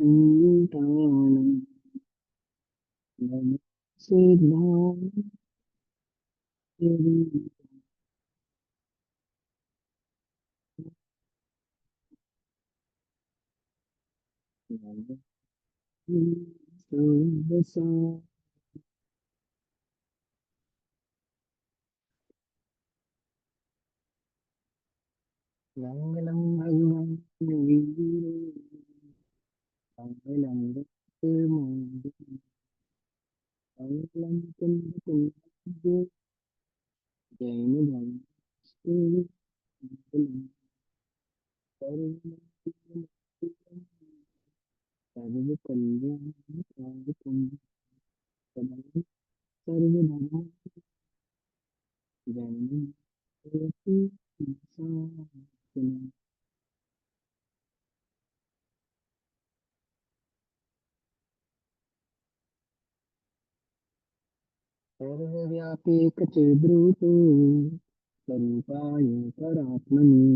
संतानम सिद्धां मंगलम भगवान वीरो मंगलम मंगलम मंगलम कुंद जैन धर्म मंगलम सर्व कल्याण कारकम सदा सर्वधर्म जैन सर्वव्यापी कचेद्रूप स्वरूपाय परात्मनि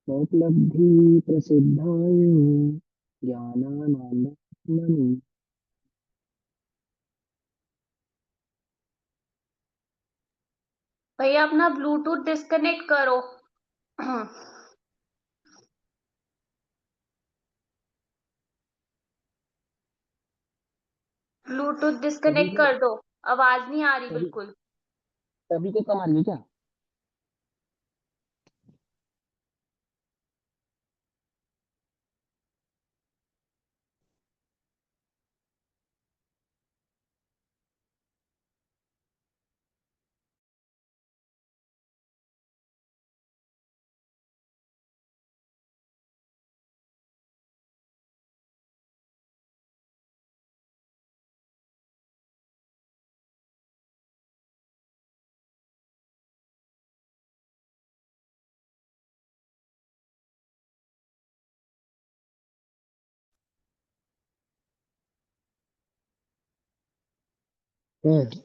स्वोपलब्धि प्रसिद्धाय ज्ञानानंदमणि। भैया अपना ब्लूटूथ डिस्कनेक्ट करो। ब्लूटूथ सभी डिस्कनेक्ट को कर दो, आवाज नहीं आ रही सभी बिल्कुल। सभी को कम आ रही है क्या?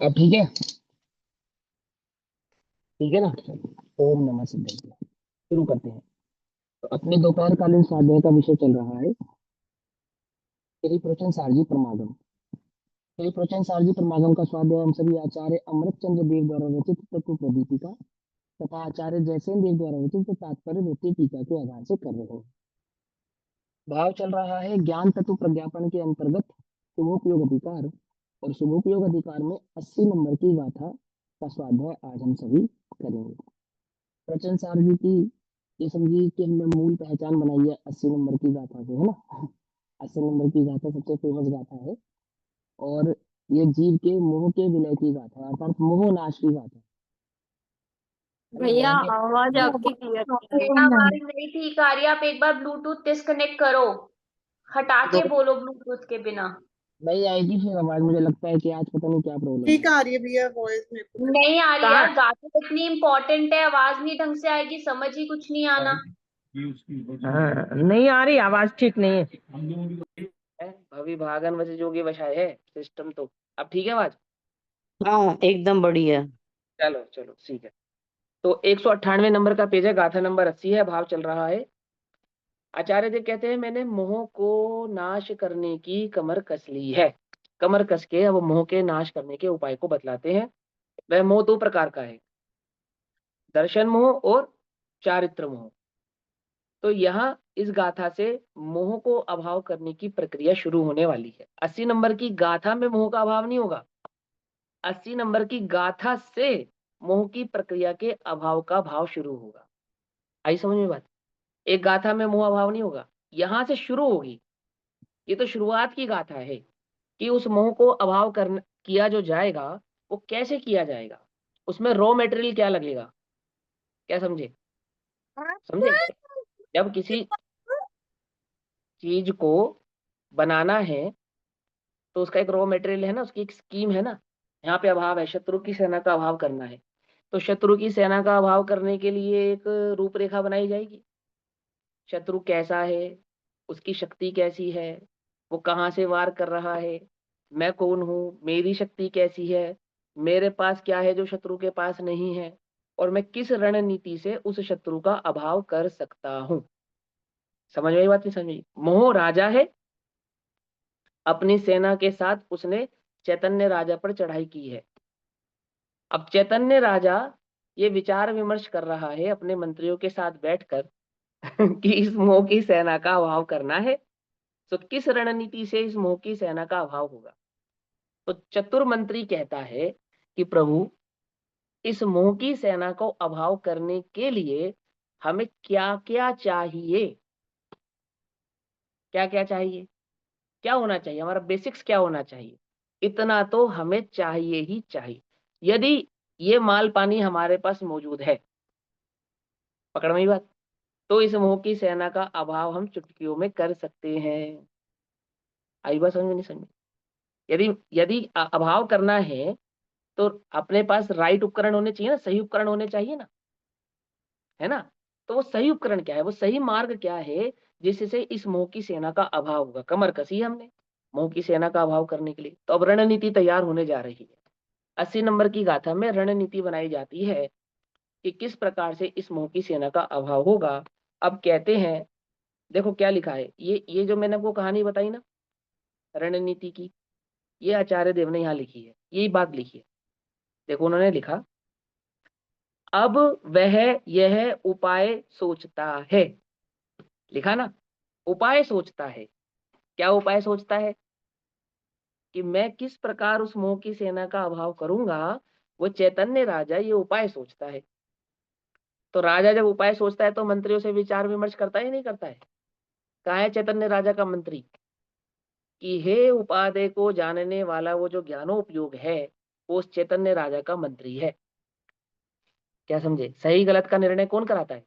अब ठीक है, ठीक है ना? ओम नमः शिवाय। शुरू करते हैं। तो अपने दोपहरकालीन स्वाध्याय का विषय चल रहा है श्री प्रचन सारजी परमागम। श्री प्रचन सारजी परमागम का स्वाध्याय हम सभी आचार्य अमृत चंद्र देव द्वारा रचित तत्व प्रदीपिका तथा आचार्य जयसेन देव द्वारा रचित तात्पर्य वृत्ति टीका के आधार से कर रहे हैं। भाव चल रहा है ज्ञान तत्व प्रज्ञापन के अंतर्गत शुभोपयोग अधिकार, और शुभोपयोग अधिकार में 80 नंबर की गाथा का स्वाध्याय आज हम सभी करेंगे। प्रचन सारजी की ये समझिए कि हमने मूल पहचान बनाई है 80 नंबर की गाथा से, है ना? 80 नंबर की गाथा सबसे फेमस गाथा है, और ये जीव के मोह के विलय की गाथा है, अर्थात मोह नाश की गाथा है ना? भैया मोह के आवाज आपकी क्लियर नहीं है। आवाज नहीं ठीक आ रही, आप एक बार ब्लूटूथ डिस्कनेक्ट करो, हटा दो के बोलो ब्लूटूथ के बिना। नहीं आएगी फिर आवाज, मुझे लगता है कि आज पता नहीं क्या प्रॉब्लम ठीक है। आ रही है भैया वॉइस मेरे को। नहीं आ रही कहाँ यार, गाती इतनी इंपॉर्टेंट है, आवाज नहीं ढंग से आएगी, समझ ही कुछ नहीं आना। हाँ, नहीं आ रही आवाज, ठीक नहीं है। भवि भागन वच जोगी वशाय है सिस्टम तो। अब ठीक है आवाज? हाँ एकदम बढ़िया। चलो चलो ठीक है। तो 198 नंबर का पेज है, गाथा नंबर 80 है। भाव चल रहा है। आचार्य देव कहते हैं मैंने मोह को नाश करने की कमर कस ली है। कमर कस के अब मोह के नाश करने के उपाय को बतलाते हैं। वह मोह दो प्रकार का है, दर्शन मोह और चारित्र मोह। तो यहाँ इस गाथा से मोह को अभाव करने की प्रक्रिया शुरू होने वाली है। 80 नंबर की गाथा में मोह का अभाव नहीं होगा, 80 नंबर की गाथा से मोह की प्रक्रिया के अभाव का भाव शुरू होगा। आई समझ में बात? एक गाथा में मोह अभाव नहीं होगा, यहां से शुरू होगी। ये तो शुरुआत की गाथा है कि उस मोह को अभाव कर किया जो जाएगा वो कैसे किया जाएगा, उसमें रॉ मटेरियल क्या लगेगा। क्या समझे? समझे? जब किसी चीज को बनाना है तो उसका एक रॉ मटेरियल है ना, उसकी एक स्कीम है ना। यहाँ पे अभाव है, शत्रु की सेना का अभाव करना है, तो शत्रु की सेना का अभाव करने के लिए एक रूपरेखा बनाई जाएगी। शत्रु कैसा है, उसकी शक्ति कैसी है, वो कहाँ से वार कर रहा है, मैं कौन हूँ, मेरी शक्ति कैसी है, मेरे पास क्या है जो शत्रु के पास नहीं है, और मैं किस रणनीति से उस शत्रु का अभाव कर सकता हूँ। समझ में आई बात? नहीं समझ में? मोह राजा है अपनी सेना के साथ उसने चैतन्य राजा पर चढ़ाई की है। अब चैतन्य राजा ये विचार विमर्श कर रहा है अपने मंत्रियों के साथ बैठकर कि इस मोह की सेना का अभाव करना है, तो किस रणनीति से इस मोह की सेना का अभाव होगा। तो चतुर मंत्री कहता है कि प्रभु, इस मोह की सेना को अभाव करने के लिए हमें क्या क्या चाहिए, क्या क्या चाहिए, क्या होना चाहिए, हमारा बेसिक्स क्या होना चाहिए, इतना तो हमें चाहिए ही चाहिए। यदि ये माल पानी हमारे पास मौजूद है, पकड़ में बात, तो इस मोह की सेना का अभाव हम चुटकियों में कर सकते हैं। आई बात समझ में? नहीं समझ? यदि यदि अभाव करना है तो अपने पास राइट उपकरण होने चाहिए ना, सही उपकरण होने चाहिए ना, है ना। तो वो सही उपकरण क्या है, वो सही मार्ग क्या है जिससे इस मोह की सेना का अभाव होगा। कमर कसी हमने मोह की सेना का अभाव करने के लिए, तो अब रणनीति तैयार होने जा रही है। 80 नंबर की गाथा में रणनीति बनाई जाती है कि किस प्रकार से इस मोह की सेना का अभाव होगा। अब कहते हैं, देखो क्या लिखा है, ये जो मैंने आपको कहानी बताई ना रणनीति की, ये आचार्य देव ने यहाँ लिखी है, यही बात लिखी है। देखो उन्होंने लिखा, अब वह यह उपाय सोचता है। लिखा ना, उपाय सोचता है। क्या उपाय सोचता है? कि मैं किस प्रकार उस मोह की सेना का अभाव करूंगा, वो चैतन्य राजा ये उपाय सोचता है। तो राजा जब उपाय सोचता है तो मंत्रियों से विचार विमर्श करता है, नहीं करता है? कहाँ है चैतन्य राजा का मंत्री? कि हे उपादेय को जानने वाला वो जो ज्ञानोपयोग है, वो उस चैतन्य राजा का मंत्री है। क्या समझे? सही गलत का निर्णय कौन कराता है?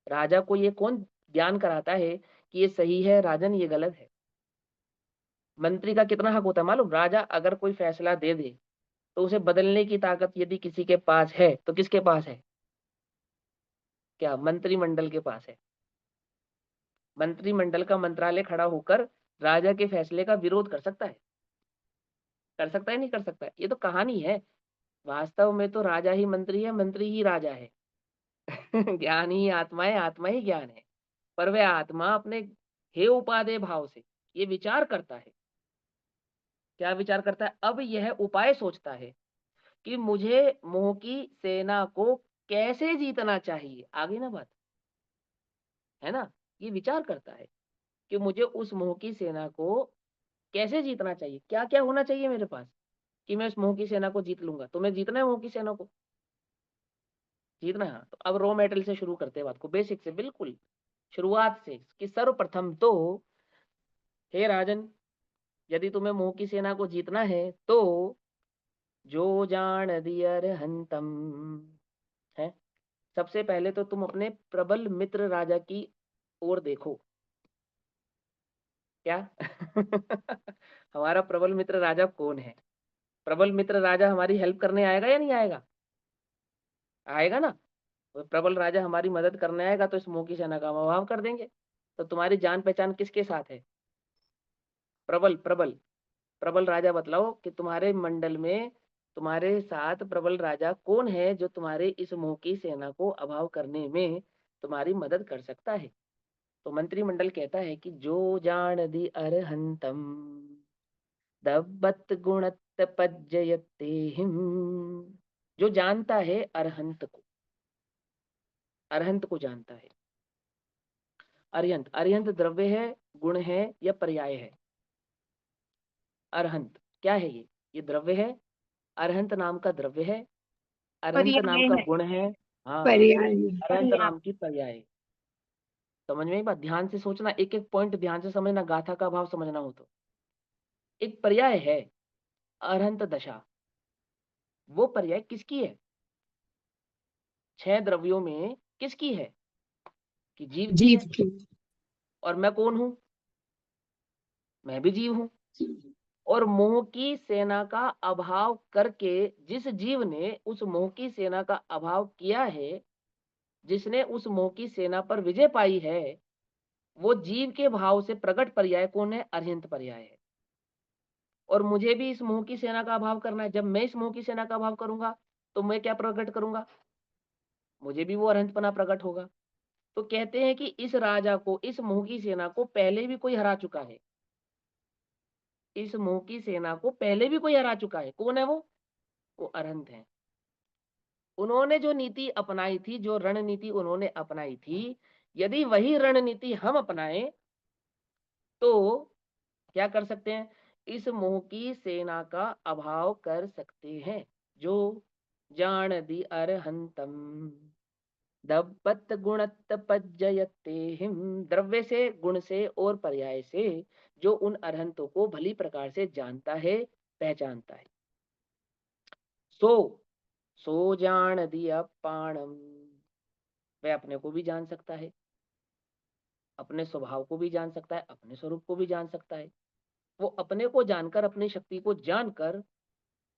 राजा को ये कौन ज्ञान कराता है कि ये सही है राजन, ये गलत है। मंत्री का कितना हक होता है मालूम? राजा अगर कोई फैसला दे दे तो उसे बदलने की ताकत यदि किसी के पास है तो किसके पास है? क्या मंत्रिमंडल के पास है। मंत्रिमंडल का मंत्रालय खड़ा होकर राजा के फैसले का विरोध कर सकता है? कर सकता है, नहीं कर सकता है? ये तो कहानी है। वास्तव में तो राजा ही मंत्री है, मंत्री ही राजा है। ज्ञान ही आत्मा है, आत्मा ही ज्ञान है। पर वह आत्मा अपने हे उपादेय भाव से ये विचार करता है। क्या विचार करता है? अब यह उपाय सोचता है कि मुझे मोह की सेना को कैसे जीतना चाहिए। आगे ना बात, है ना। ये विचार करता है कि मुझे उस मोह की सेना को कैसे जीतना चाहिए, क्या क्या होना चाहिए मेरे पास कि मैं उस मोह की सेना को जीत लूंगा। तो मैं जीतना है मोह की सेना को, जीतना है। तो अब रॉ मेटेरियल से शुरू करते हैं बात को, बेसिक से, बिल्कुल शुरुआत से, कि सर्वप्रथम तो हे राजन, यदि तुम्हें मोह की सेना को जीतना है तो जो जान दियर हंतम है, सबसे पहले तो तुम अपने प्रबल मित्र राजा की ओर देखो। क्या? हमारा प्रबल मित्र राजा कौन है? प्रबल मित्र राजा हमारी हेल्प करने आएगा या नहीं आएगा? आएगा ना। तो प्रबल राजा हमारी मदद करने आएगा तो इस मोह की सेना का हम अभाव कर देंगे। तो तुम्हारी जान पहचान किसके साथ है? प्रबल प्रबल प्रबल राजा बतलाओ कि तुम्हारे मंडल में तुम्हारे साथ प्रबल राजा कौन है जो तुम्हारे इस मोह की सेना को अभाव करने में तुम्हारी मदद कर सकता है। तो मंत्रिमंडल कहता है कि जो जान दी अरहंतम दब्बत गुणत पज्जयते हिम। जो जानता है अरहंत को, अरहंत को जानता है। अरिहंत, अरिहंत द्रव्य है, गुण है या पर्याय है? अरहंत क्या है? ये द्रव्य है, अरहंत नाम का द्रव्य है, अरहंत नाम पर्याय का है। गुण है। हाँ, पर्याय अरहंत नाम की पर्याय है। समझ में आई बात? ध्यान से सोचना, एक एक पॉइंट ध्यान से समझना, गाथा का भाव समझना हो तो। एक पर्याय है अरहंत दशा, वो पर्याय किसकी है? 6 द्रव्यों में किसकी है? कि जीव की जीव है। की। और मैं कौन हूं? मैं भी जीव हूं। और मोह की सेना का अभाव करके जिस जीव ने उस मोह की सेना का अभाव किया है, जिसने उस मोह की सेना पर विजय पाई है, वो जीव के भाव से प्रकट पर्याय कौन है? अरिहंत पर्याय है। और मुझे भी इस मोह की सेना का अभाव करना है। जब मैं इस मोह की सेना का अभाव करूंगा तो मैं क्या प्रकट करूंगा? मुझे भी वो अरहंतपना प्रकट होगा। तो कहते हैं कि इस राजा को, इस मोह की सेना को पहले भी कोई हरा चुका है। इस मोह की सेना को पहले भी कोई हरा चुका है। कौन है वो अरहंत है। उन्होंने जो नीति अपनाई थी, जो रणनीति उन्होंने अपनाई थी, यदि वही रणनीति हम अपनाएं तो क्या कर सकते हैं? इस मोह की सेना का अभाव कर सकते हैं। जो जान दी अरहंतम दब्बत गुणत पज्जयते हिम, द्रव्य से, गुण से और पर्याय से जो उन अरहंतों को भली प्रकार से जानता है, पहचानता है। सो सो जान दिया पाणम, वह अपने को भी जान सकता है, अपने स्वभाव को भी जान सकता है, अपने स्वरूप को भी जान सकता है। वो अपने को जानकर, अपनी शक्ति को जानकर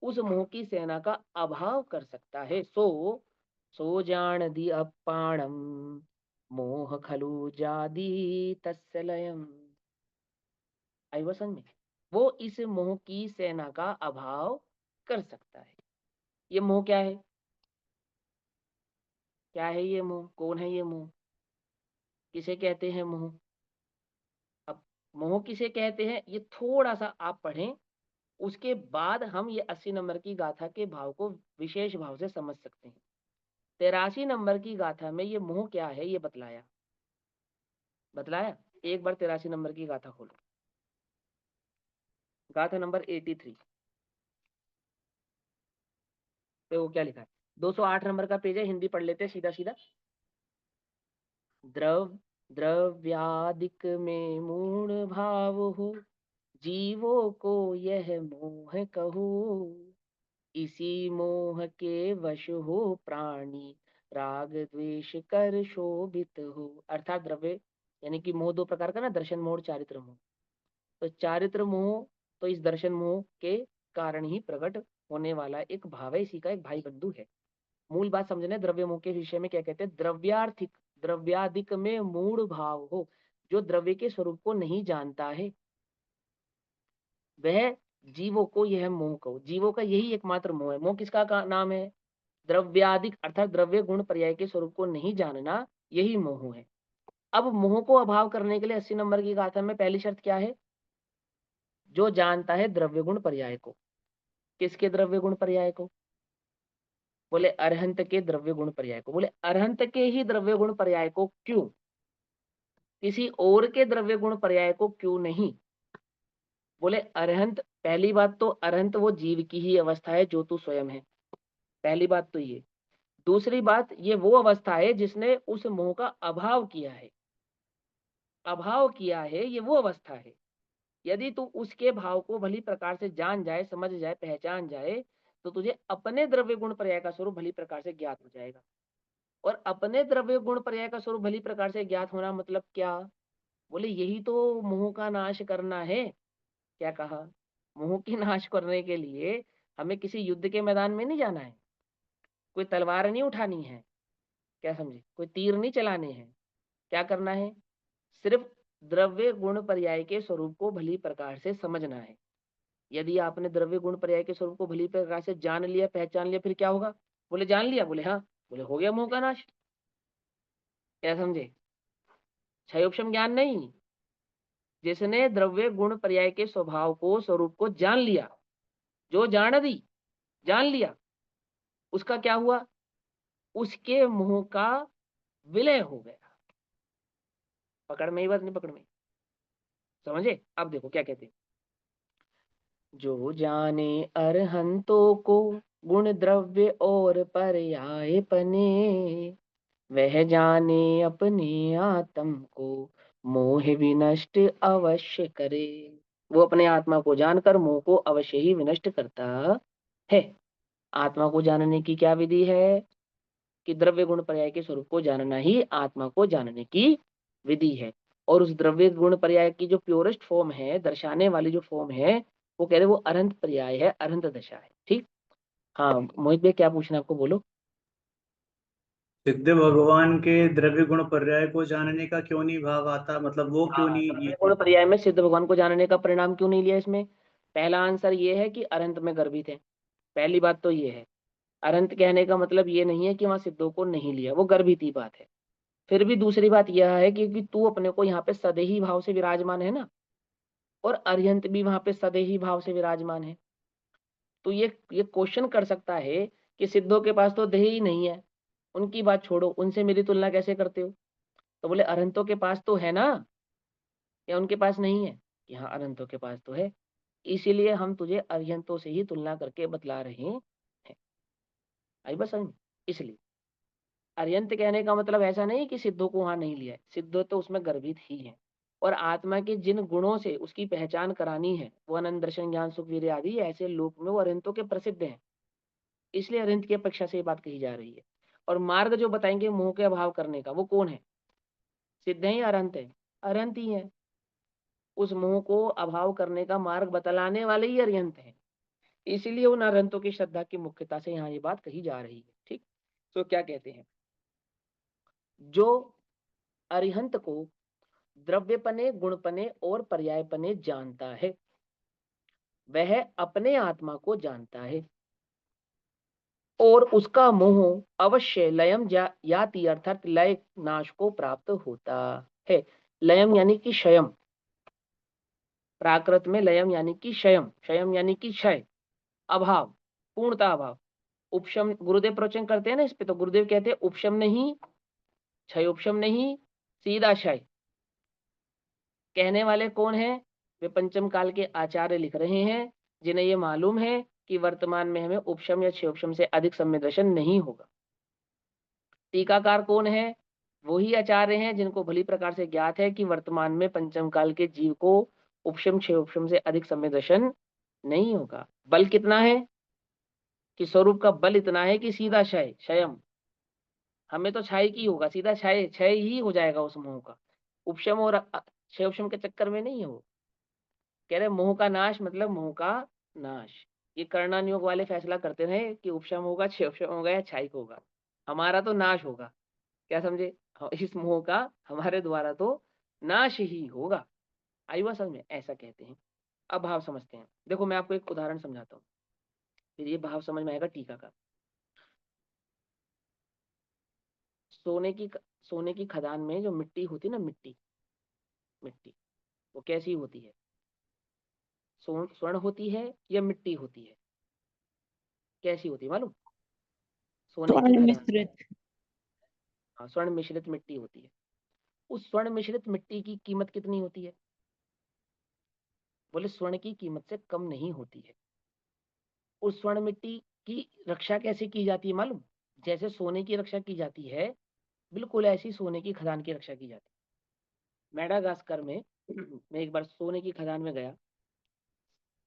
उस मोह की सेना का अभाव कर सकता है। सो जान दी अपाणम मोह खलु जादी तस्य लयम। आई वो समझ में? वो इस मोह की सेना का अभाव कर सकता है। ये मोह क्या है? क्या है ये मोह? कौन है ये मोह? किसे कहते हैं मोह? अब मोह किसे कहते हैं ये थोड़ा सा आप पढ़ें, उसके बाद हम ये 80 नंबर की गाथा के भाव को विशेष भाव से समझ सकते हैं। 83 नंबर की गाथा में ये मोह क्या है ये बतलाया। एक बार 83 नंबर की गाथा खोलो, गाथा नंबर 83 पे वो क्या लिखा है? 208 नंबर का पेज है, हिंदी पढ़ लेते हैं सीधा सीधा। द्रव्यादिक में मूढ़ भाव हो, जीवों को यह मोह कहो, इसी मोह के वश हो प्राणी, राग द्वेष कर शोभित हो। अर्थात द्रव्य यानी कि मोह दो प्रकार का ना, दर्शन मोह और चारित्र मोह। तो चारित्र मोह तो इस दर्शन मोह के कारण ही प्रकट होने वाला एक भाव है, इसी का एक भाई बंधु है। मूल बात समझने, द्रव्य मोह के विषय में क्या कहते हैं? द्रव्यार्थिक, द्रव्यादिक में मूढ़ भाव हो, जो द्रव्य के स्वरूप को नहीं जानता है, वह जीवों को यह मोह कहो। जीवों का यही एकमात्र मोह है। मोह किसका नाम है? द्रव्यादिक, अर्थात द्रव्य गुण पर्याय के स्वरूप को नहीं जानना, यही मोह है। अब मोह को अभाव करने के लिए 80 नंबर की गाथा में पहली शर्त क्या है? जो जानता है द्रव्य गुण पर्याय को। किसके द्रव्य गुण पर्याय को? बोले अरहंत के द्रव्य गुण पर्याय को। बोले अरहंत के ही द्रव्य गुण पर्याय को क्यों? किसी और के द्रव्य गुण पर्याय को क्यों नहीं? बोले अरहंत, पहली बात तो अरहंत वो जीव की ही अवस्था है जो तू स्वयं है। पहली बात तो ये। दूसरी बात, ये वो अवस्था है जिसने उस मोह का अभाव किया है। अभाव किया है, ये वो अवस्था है। यदि तू उसके भाव को भली प्रकार से जान जाए, समझ जाए, पहचान जाए, तो तुझे अपने द्रव्य गुण पर्याय का स्वरूप भली प्रकार से ज्ञात हो जाएगा। और अपने द्रव्य गुण पर्याय का स्वरूप भली प्रकार से ज्ञात होना मतलब क्या? बोले यही तो मोह का नाश करना है। क्या कहा? मोह की नाश करने के लिए हमें किसी युद्ध के मैदान में नहीं जाना है, कोई तलवार नहीं उठानी है, क्या समझे, कोई तीर नहीं चलाने हैं। क्या करना है? सिर्फ द्रव्य गुण पर्याय के स्वरूप को भली प्रकार से समझना है। यदि आपने द्रव्य गुण पर्याय के स्वरूप को भली प्रकार से जान लिया, पहचान लिया, फिर क्या होगा? बोले जान लिया, बोले हाँ, बोले हो गया मोह का नाश। क्या समझे? क्षयोपशम ज्ञान नहीं। जिसने द्रव्य गुण पर्याय के स्वभाव को, स्वरूप को जान लिया, जो जान दी, जान लिया, उसका क्या हुआ? उसके मोह का विलय हो गया। पकड़ में ही बात, नहीं पकड़ में? समझे? अब देखो क्या कहते हैं। जो जाने अरहंतों को गुण द्रव्य और पर्याय पने, वह जाने अपने आत्म को मोह विनष्ट अवश्य करे। वो अपने आत्मा को जानकर मोह को अवश्य ही विनष्ट करता है। आत्मा को जानने की क्या विधि है? कि द्रव्य गुण पर्याय के स्वरूप को जानना ही आत्मा को जानने की विधि है। और उस द्रव्य गुण पर्याय की जो प्योरेस्ट फॉर्म है, दर्शाने वाली जो फॉर्म है, वो कह रहे वो अरहंत पर्याय है, अरहंत दशा है। ठीक। हाँ मोहित भाई, क्या पूछना है आपको? बोलो। सिद्ध भगवान के द्रव्य गुण पर्याय को जानने का क्यों नहीं भाव आता, मतलब वो क्यों हाँ, नहीं द्रव्य गुण पर्याय में सिद्ध भगवान को जानने का परिणाम क्यों नहीं लिया इसमें? पहला आंसर ये है कि अरहंत में गर्भित है। पहली बात तो ये है। अरहंत कहने का मतलब ये नहीं है कि वहां सिद्धों को नहीं लिया, वो गर्भित ही बात है। फिर भी दूसरी बात यह है कि तू अपने को यहाँ पे सदेही भाव से विराजमान है ना, और अर्यंत भी वहां पे सदेही भाव से विराजमान है। तो ये क्वेश्चन कर सकता है कि सिद्धों के पास तो देह ही नहीं है, उनकी बात छोड़ो, उनसे मेरी तुलना कैसे करते हो? तो बोले अरहंतों के पास तो है ना, या उनके पास नहीं है? कि हाँ, अरहंतों के पास तो है, इसीलिए हम तुझे अरहंतों से ही तुलना करके बतला रहे हैं। आई बस समझ? इसलिए अरहंत कहने का मतलब ऐसा नहीं कि सिद्धों को वहां नहीं लिया है, सिद्धों तो उसमें गर्भित ही है। और आत्मा के जिन गुणों से उसकी पहचान करानी है, वो अनंत, दर्शन, ज्ञान, सुख, वीर्य आदि ऐसे लोक में वो अरहंतों के प्रसिद्ध हैं, इसलिए अरहंत की अपेक्षा से ये बात कही जा रही है। और मार्ग जो बताएंगे मोह के अभाव करने का, वो कौन है? सिद्ध है या अरहंत है? अरहंत ही है। उस मोह को अभाव करने का मार्ग बतलाने वाले ही अरहंत हैं, इसीलिए उन अरहंतों की श्रद्धा की मुख्यता से यहाँ ये बात कही जा रही है। ठीक, तो क्या कहते हैं, जो अरिहंत को द्रव्यपने, गुणपने और पर्यायपने जानता है, वह अपने आत्मा को जानता है, और उसका मोह अवश्य लयम याति, अर्थात लय नाश को प्राप्त होता है। लयम यानी कि क्षयम, प्राकृत में लयम यानी कि क्षयम, क्षयम यानी कि क्षय, अभाव, पूर्णता अभाव। उपशम गुरुदेव प्रवचन करते हैं ना इस पे, तो गुरुदेव कहते हैं उपशम नहीं, क्षय उपशम नहीं, सीधा क्षय। कहने वाले कौन है? वे पंचम काल के आचार्य लिख रहे हैं, जिन्हें ये मालूम है कि वर्तमान में हमें उपशम या क्षयोपशम से अधिक सम्य दर्शन नहीं होगा। टीकाकार कौन है? वही आचार्य हैं जिनको भली प्रकार से ज्ञात है कि वर्तमान में पंचम काल के जीव को उपशम क्षयोपशम से अधिक सम्य दर्शन नहीं होगा। बल कितना है? कि स्वरूप का बल इतना है कि सीधा क्षय, क्षयम, हमें तो क्षय की होगा, सीधा क्षय, क्षय ही हो जाएगा उस मोह का। उपशम और क्षयोपशम के चक्कर में नहीं हो। कह रहे मोह का नाश मतलब मोह का नाश। ये कर्णानुयोग वाले फैसला करते रहे कि उपशम होगा, क्षयोपशम होगा या क्षयिक होगा, हमारा तो नाश होगा। क्या समझे? इस मोह का हमारे द्वारा तो नाश ही होगा। आई बात समझ में? ऐसा कहते हैं। अब भाव समझते हैं। देखो मैं आपको एक उदाहरण समझाता हूँ, फिर ये भाव समझ में आएगा टीका का। सोने की सोने की खदान में जो मिट्टी होती है ना, मिट्टी, मिट्टी वो कैसी होती है? स्वर्ण होती है या मिट्टी होती है? कैसी होती है मालूम? सोने की स्वर्ण खदान, मिश्रित। हाँ, स्वर्ण मिश्रित मिट्टी होती है। उस स्वर्ण मिश्रित मिट्टी की कीमत कितनी होती है? बोले स्वर्ण की कीमत से कम नहीं होती है। उस स्वर्ण मिट्टी की रक्षा कैसे की जाती है मालूम? जैसे सोने की रक्षा की जाती है, बिल्कुल ऐसी सोने की खदान की रक्षा की जाती है। मेडागास्कर में मैं एक बार सोने की खदान में गया,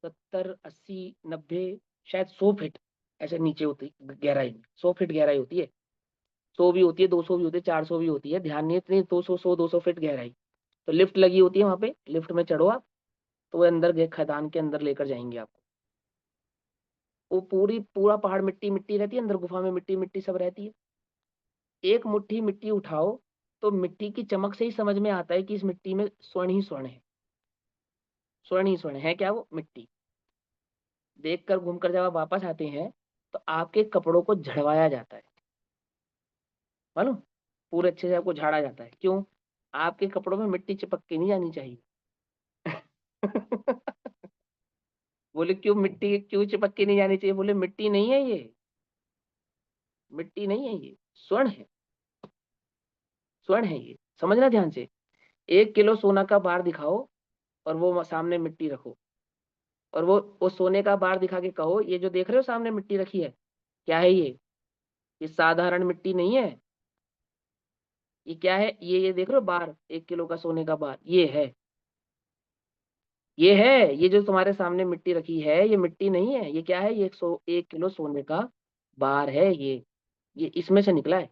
70, 80, 90, शायद 100 फीट ऐसे नीचे होती गहराई में, 100 फीट गहराई होती है। 100 भी होती है, 200 भी होती है, 400 भी होती है, ध्यान नहीं, इतनी 200, 100, 200 फीट गहराई। तो लिफ्ट लगी होती है वहां पे, लिफ्ट में चढ़ो आप, तो वो अंदर गए, खदान के अंदर लेकर जाएंगे आपको। वो पूरा पहाड़ मिट्टी मिट्टी रहती है, अंदर गुफा में मिट्टी मिट्टी सब रहती है। एक मुट्ठी मिट्टी उठाओ तो मिट्टी की चमक से ही समझ में आता है कि इस मिट्टी में स्वर्ण ही स्वर्ण है, स्वर्ण ही स्वर्ण है। क्या वो मिट्टी देखकर घूमकर जब आप वापस आते हैं तो आपके कपड़ों को झड़वाया जाता है, मालूम? पूरे अच्छे से आपको झाड़ा जाता है। क्यों? आपके कपड़ों में मिट्टी चिपक के नहीं जानी चाहिए। बोले क्यों मिट्टी क्यों चिपक के नहीं जानी चाहिए? बोले मिट्टी नहीं है ये, मिट्टी नहीं है ये, स्वर्ण है, स्वर्ण है ये। समझना ध्यान से। 1 किलो सोना का बार दिखाओ और वो सामने मिट्टी रखो, और वो सोने का बार दिखा के कहो ये जो देख रहे हो सामने मिट्टी रखी है, क्या है ये साधारण मिट्टी नहीं है। ये क्या है? ये देख रहे हो बार, 1 किलो का सोने का बार, ये है, ये है, ये जो तुम्हारे सामने मिट्टी रखी है ये मिट्टी नहीं है। ये क्या है? ये 1 किलो सोने का बार है। ये इसमें से निकला है।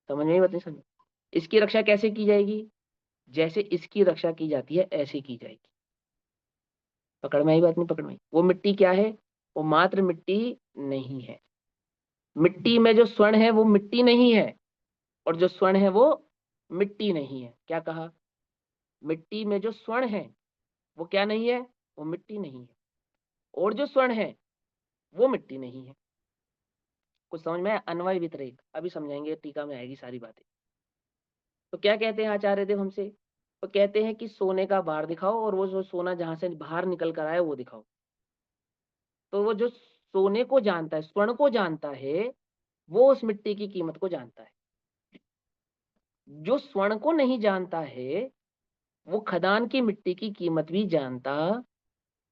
समझ में ही बात नहीं? समझ? इसकी रक्षा कैसे की जाएगी? जैसे इसकी रक्षा की जाती है ऐसे की जाएगी। पकड़ में आई बात? नहीं पकड़ में आई? वो मिट्टी क्या है? वो मात्र मिट्टी नहीं है। मिट्टी में जो स्वर्ण है वो मिट्टी नहीं है, और जो स्वर्ण है वो मिट्टी नहीं है। क्या कहा? मिट्टी में जो स्वर्ण है वो क्या नहीं है? वो मिट्टी नहीं है, और जो स्वर्ण है वो मिट्टी नहीं है। कुछ समझ में आया? अन्वय व्यतिरेक अभी समझाएंगे, टीका में आएगी सारी बातें। तो क्या कहते हैं आचार्य देव हमसे? तो कहते हैं कि सोने का बार दिखाओ और वो जो सोना जहां से बाहर निकल कर आए वो दिखाओ। तो वो जो सोने को जानता है, स्वर्ण को जानता है, वो उस मिट्टी की कीमत को जानता है। जो स्वर्ण को नहीं जानता है, वो खदान की मिट्टी की कीमत भी जानता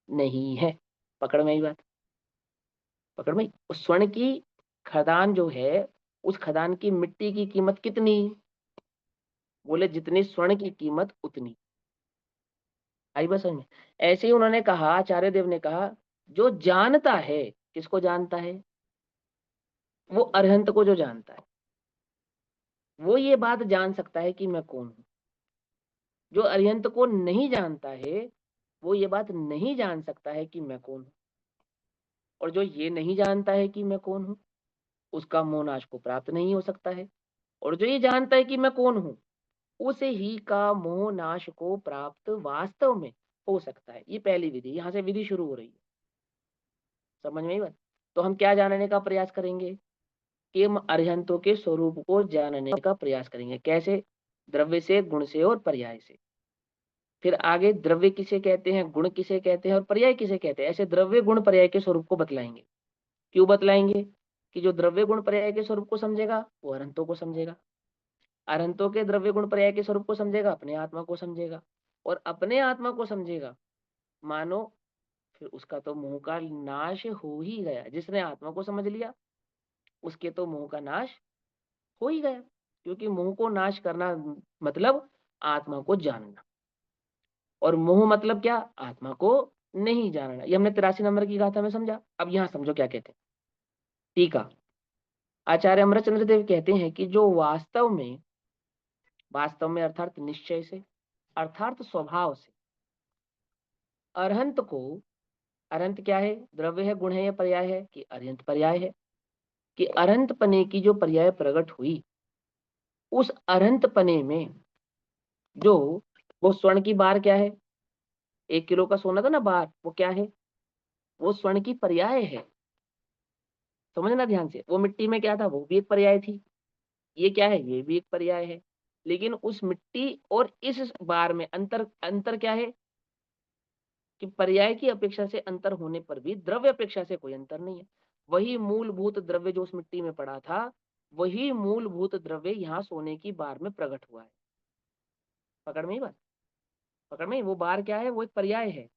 नहीं है। पकड़ में आई बात? पकड़ में आई? उस स्वर्ण की खदान जो है, उस खदान की मिट्टी की कीमत कितनी? बोले जितनी स्वर्ण की कीमत उतनी। आई बात समझ में? ऐसे ही उन्होंने कहा, आचार्य देव ने कहा, जो जानता है, किसको जानता है? वो अरहंत को जो जानता है, वो ये बात जान सकता है कि मैं कौन हूं। जो अरिहंत को नहीं जानता है, वो ये बात नहीं जान सकता है कि मैं कौन हूं। और जो ये नहीं जानता है कि मैं कौन हूं, उसका मोह नाश को प्राप्त नहीं हो सकता है। और जो ये जानता है कि मैं कौन हूं, उसे ही का मोह नाश को प्राप्त वास्तव में हो सकता है। ये पहली विधि, यहां से विधि शुरू हो रही है। समझ में आई बात? तो हम क्या जानने का प्रयास करेंगे? कि हम अरिहंतों के स्वरूप को जानने का प्रयास करेंगे। कैसे? द्रव्य से, गुण से और पर्याय से। फिर आगे द्रव्य किसे कहते हैं, गुण किसे कहते हैं और पर्याय किसे कहते हैं, ऐसे द्रव्य गुण पर्याय के स्वरूप को बतलाएंगे। क्यों बतलाएंगे? कि जो द्रव्य गुण पर्याय के स्वरूप को समझेगा वो अरहंतों को समझेगा, अरहंतों के द्रव्य गुण पर्याय के स्वरूप को समझेगा, अपने आत्मा को समझेगा, और अपने आत्मा को समझेगा, मानो फिर उसका तो मोह का नाश हो ही गया। जिसने आत्मा को समझ लिया, उसके तो मोह का नाश हो ही गया। क्योंकि मोह को नाश करना मतलब आत्मा को जानना, और मोह मतलब क्या? आत्मा को नहीं जानना। ये हमने 83 नंबर की गाथा में समझा। अब यहां समझो क्या कहते हैं। टीका, आचार्य अमरचंद्र देव कहते हैं कि जो वास्तव में अर्थात निश्चय से, अर्थात स्वभाव से अरहंत को, अरहंत क्या है? द्रव्य है, गुण है या पर्याय है? कि अरहंत पर्याय है। कि अरहंत पने की जो पर्याय प्रकट हुई, उस अरहंत पने में जो वो स्वर्ण की बार क्या है? 1 किलो का सोना था ना बार, वो क्या है? वो स्वर्ण की पर्याय है। समझना ध्यान से। वो मिट्टी में क्या था? वो भी एक पर्याय थी। ये क्या है? ये भी एक पर्याय है। लेकिन उस मिट्टी और इस बार में अंतर, अंतर क्या है? कि पर्याय की अपेक्षा से अंतर होने पर भी द्रव्य अपेक्षा से कोई अंतर नहीं है। वही मूलभूत द्रव्य जो उस मिट्टी में पड़ा था, वही मूलभूत द्रव्य यहाँ सोने की बार में प्रकट हुआ है। पकड़ में ही बात? पकड़ में ही? वो बार क्या है? वो एक पर्याय है।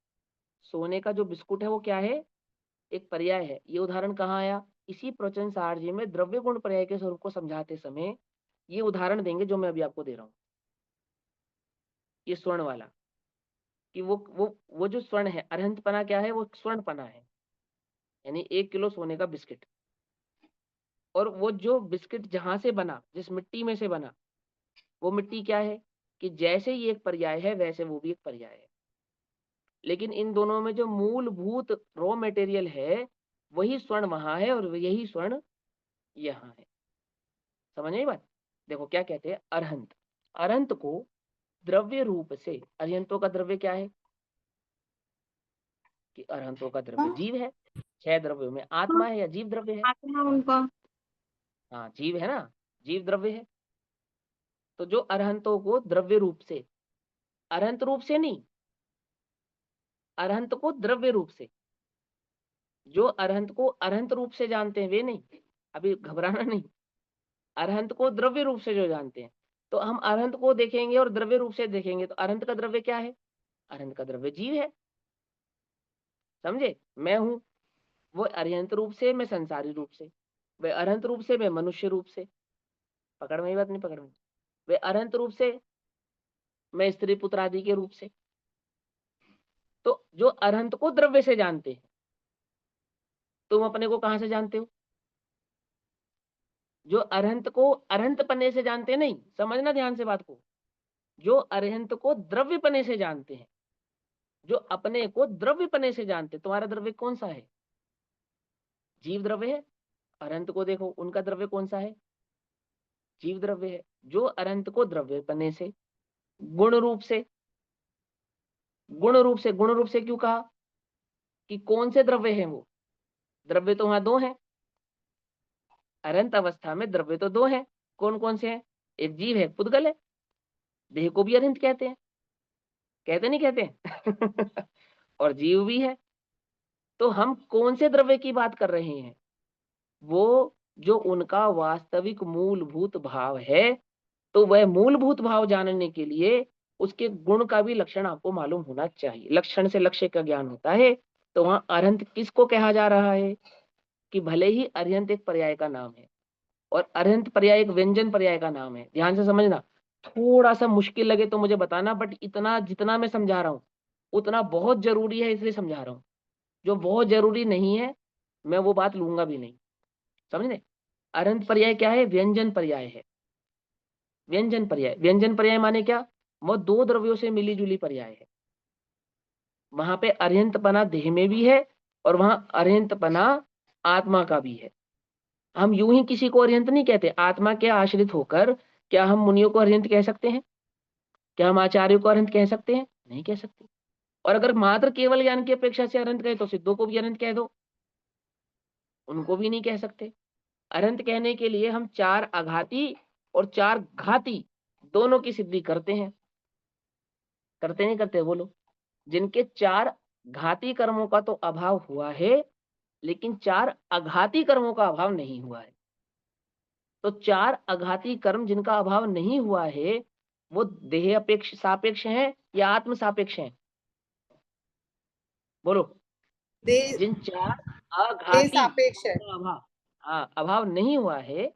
सोने का जो बिस्कुट है वो क्या है? एक पर्याय है। ये उदाहरण कहाँ आया? इसी प्रवचन सार जी में द्रव्य गुण पर्याय के स्वरूप को समझाते समय ये उदाहरण देंगे जो मैं अभी आपको दे रहा हूँ। ये स्वर्ण वाला, कि वो जो स्वर्ण है, अरहंत पना क्या है? वो स्वर्ण पना है, यानी 1 किलो सोने का बिस्किट। और वो जो बिस्किट जहां से बना, जिस मिट्टी में से बना, वो मिट्टी क्या है? कि जैसे ही एक पर्याय है वैसे वो भी एक पर्याय है। लेकिन इन दोनों में जो मूलभूत रॉ मटेरियल है, वही स्वर्ण वहां है और यही स्वर्ण यहाँ है। समझ आई बात? देखो क्या कहते हैं, अरहंत, अरहंत को द्रव्य रूप से, अरहंतों का द्रव्य क्या है? कि अरहंतों का द्रव्य जीव है। 6 द्रव्यों में आत्मा है या जीव द्रव्य है? आत्मा उनका। हाँ, जीव है ना, जीव द्रव्य है। तो जो अरहंतों को द्रव्य रूप से, अरहंत रूप से नहीं, अरहंत को द्रव्य रूप से, जो अरहंत को अरहंत रूप से जानते हैं वे नहीं, अभी घबराना नहीं, अरहंत को द्रव्य रूप से जो जानते हैं। तो हम अरहंत को देखेंगे और द्रव्य रूप से देखेंगे, तो अरहंत का द्रव्य क्या है? अरहंत का द्रव्य जीव है। समझे? मैं हूं, वो अरहंत रूप से, मैं संसारी रूप से, वे अरहंत रूप से, मैं मनुष्य रूप से। पकड़ में ही बात? नहीं पकड़ में? वे अरहंत रूप से, मैं स्त्री पुत्र आदि के रूप से। तो जो अरहंत को द्रव्य से जानते हैं, तुम अपने को कहां से जानते हो? जो अरहंत को अरहंत पने से जानते नहीं, समझना ध्यान से बात को। जो अरहंत को द्रव्य पने से जानते हैं, जो अपने को द्रव्य पने से जानते, तुम्हारा द्रव्य कौन सा है? जीव द्रव्य है। अरहंत को देखो, उनका द्रव्य कौन सा है? जीव द्रव्य है। जो अरहंत को द्रव्य पने से, गुण रूप से, गुण रूप से, गुण रूप से क्यों कहा? कि कौन से द्रव्य हैं वो? द्रव्य तो वहां 2 हैं। अरहंत अवस्था में द्रव्य तो 2 हैं। कौन कौन से हैं? एक जीव है, एक पुद्गल है। देह को भी अरहंत कहते हैं। कहते नहीं कहते और जीव भी है। तो हम कौन से द्रव्य की बात कर रहे हैं? वो जो उनका वास्तविक मूलभूत भाव है। तो वह मूलभूत भाव जानने के लिए उसके गुण का भी लक्षण आपको मालूम होना चाहिए। लक्षण से लक्ष्य का ज्ञान होता है। तो वहां अरहंत किसको कहा जा रहा है? कि भले ही अरहंत एक पर्याय का नाम है और अरहंत पर्याय एक व्यंजन पर्याय का नाम है। ध्यान से समझना, थोड़ा सा मुश्किल लगे तो मुझे बताना, बट इतना जितना मैं समझा रहा हूँ उतना बहुत जरूरी है, इसलिए समझा रहा हूँ। जो बहुत जरूरी नहीं है मैं वो बात लूंगा भी नहीं। समझे? अरहंत पर्याय क्या है? व्यंजन पर्याय है। व्यंजन पर्याय, व्यंजन पर्याय माने क्या? वो दो द्रव्यों से मिली जुली पर्याय है। वहां पे अरहंतपना देह में भी है और वहां अरहंतपना आत्मा का भी है। हम यूं ही किसी को अरहंत नहीं कहते। आत्मा के आश्रित होकर क्या हम मुनियों को अरहंत कह सकते हैं? क्या हम आचार्यों को अरहंत कह सकते हैं? नहीं कह सकते। और अगर मात्र केवल ज्ञान की अपेक्षा से अरहंत कहे तो सिद्धों को भी अरहंत कह दो, उनको भी नहीं कह सकते। अरहंत कहने के लिए हम चार आघाती और चार घाती दोनों की सिद्धि करते हैं। करते नहीं करते? बोलो। जिनके चार घाती कर्मों का तो अभाव हुआ है लेकिन चार अघाती कर्मों का अभाव नहीं हुआ है। तो चार अघाती कर्म जिनका अभाव नहीं हुआ है वो देह अपेक्ष सापेक्ष हैं या आत्म सापेक्ष हैं? बोलो। दे जिन चार दे अघाती सापेक्ष है। का अभाव, हाँ, अभाव नहीं हुआ है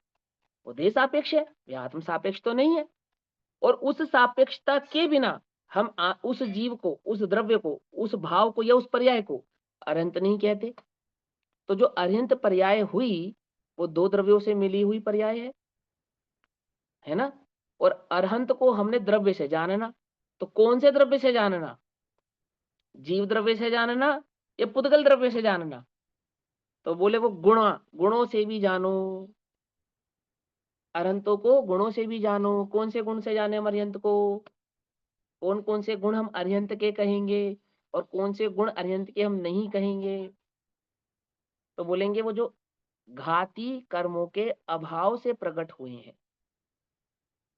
वो देह सापेक्ष है, ये आत्म सापेक्ष तो नहीं है। और उस सापेक्षता के बिना हम उस जीव को, उस द्रव्य को, उस भाव को या उस पर्याय को अरहंत नहीं कहते। तो जो अरहंत पर्याय हुई वो दो द्रव्यों से मिली हुई पर्याय है ना। और अरहंत को हमने द्रव्य से जानना। तो कौन से द्रव्य से जानना? जीव द्रव्य से जानना या पुद्गल द्रव्य से जानना? तो बोले वो गुणों से भी जानो। अरहंतों को गुणों से भी जानो। कौन से गुण से जाने हम अरहंत को? कौन कौन से गुण हम अरहंत के कहेंगे और कौन से गुण अरहंत के हम नहीं कहेंगे? तो बोलेंगे वो जो घाती कर्मों के अभाव से प्रकट हुए हैं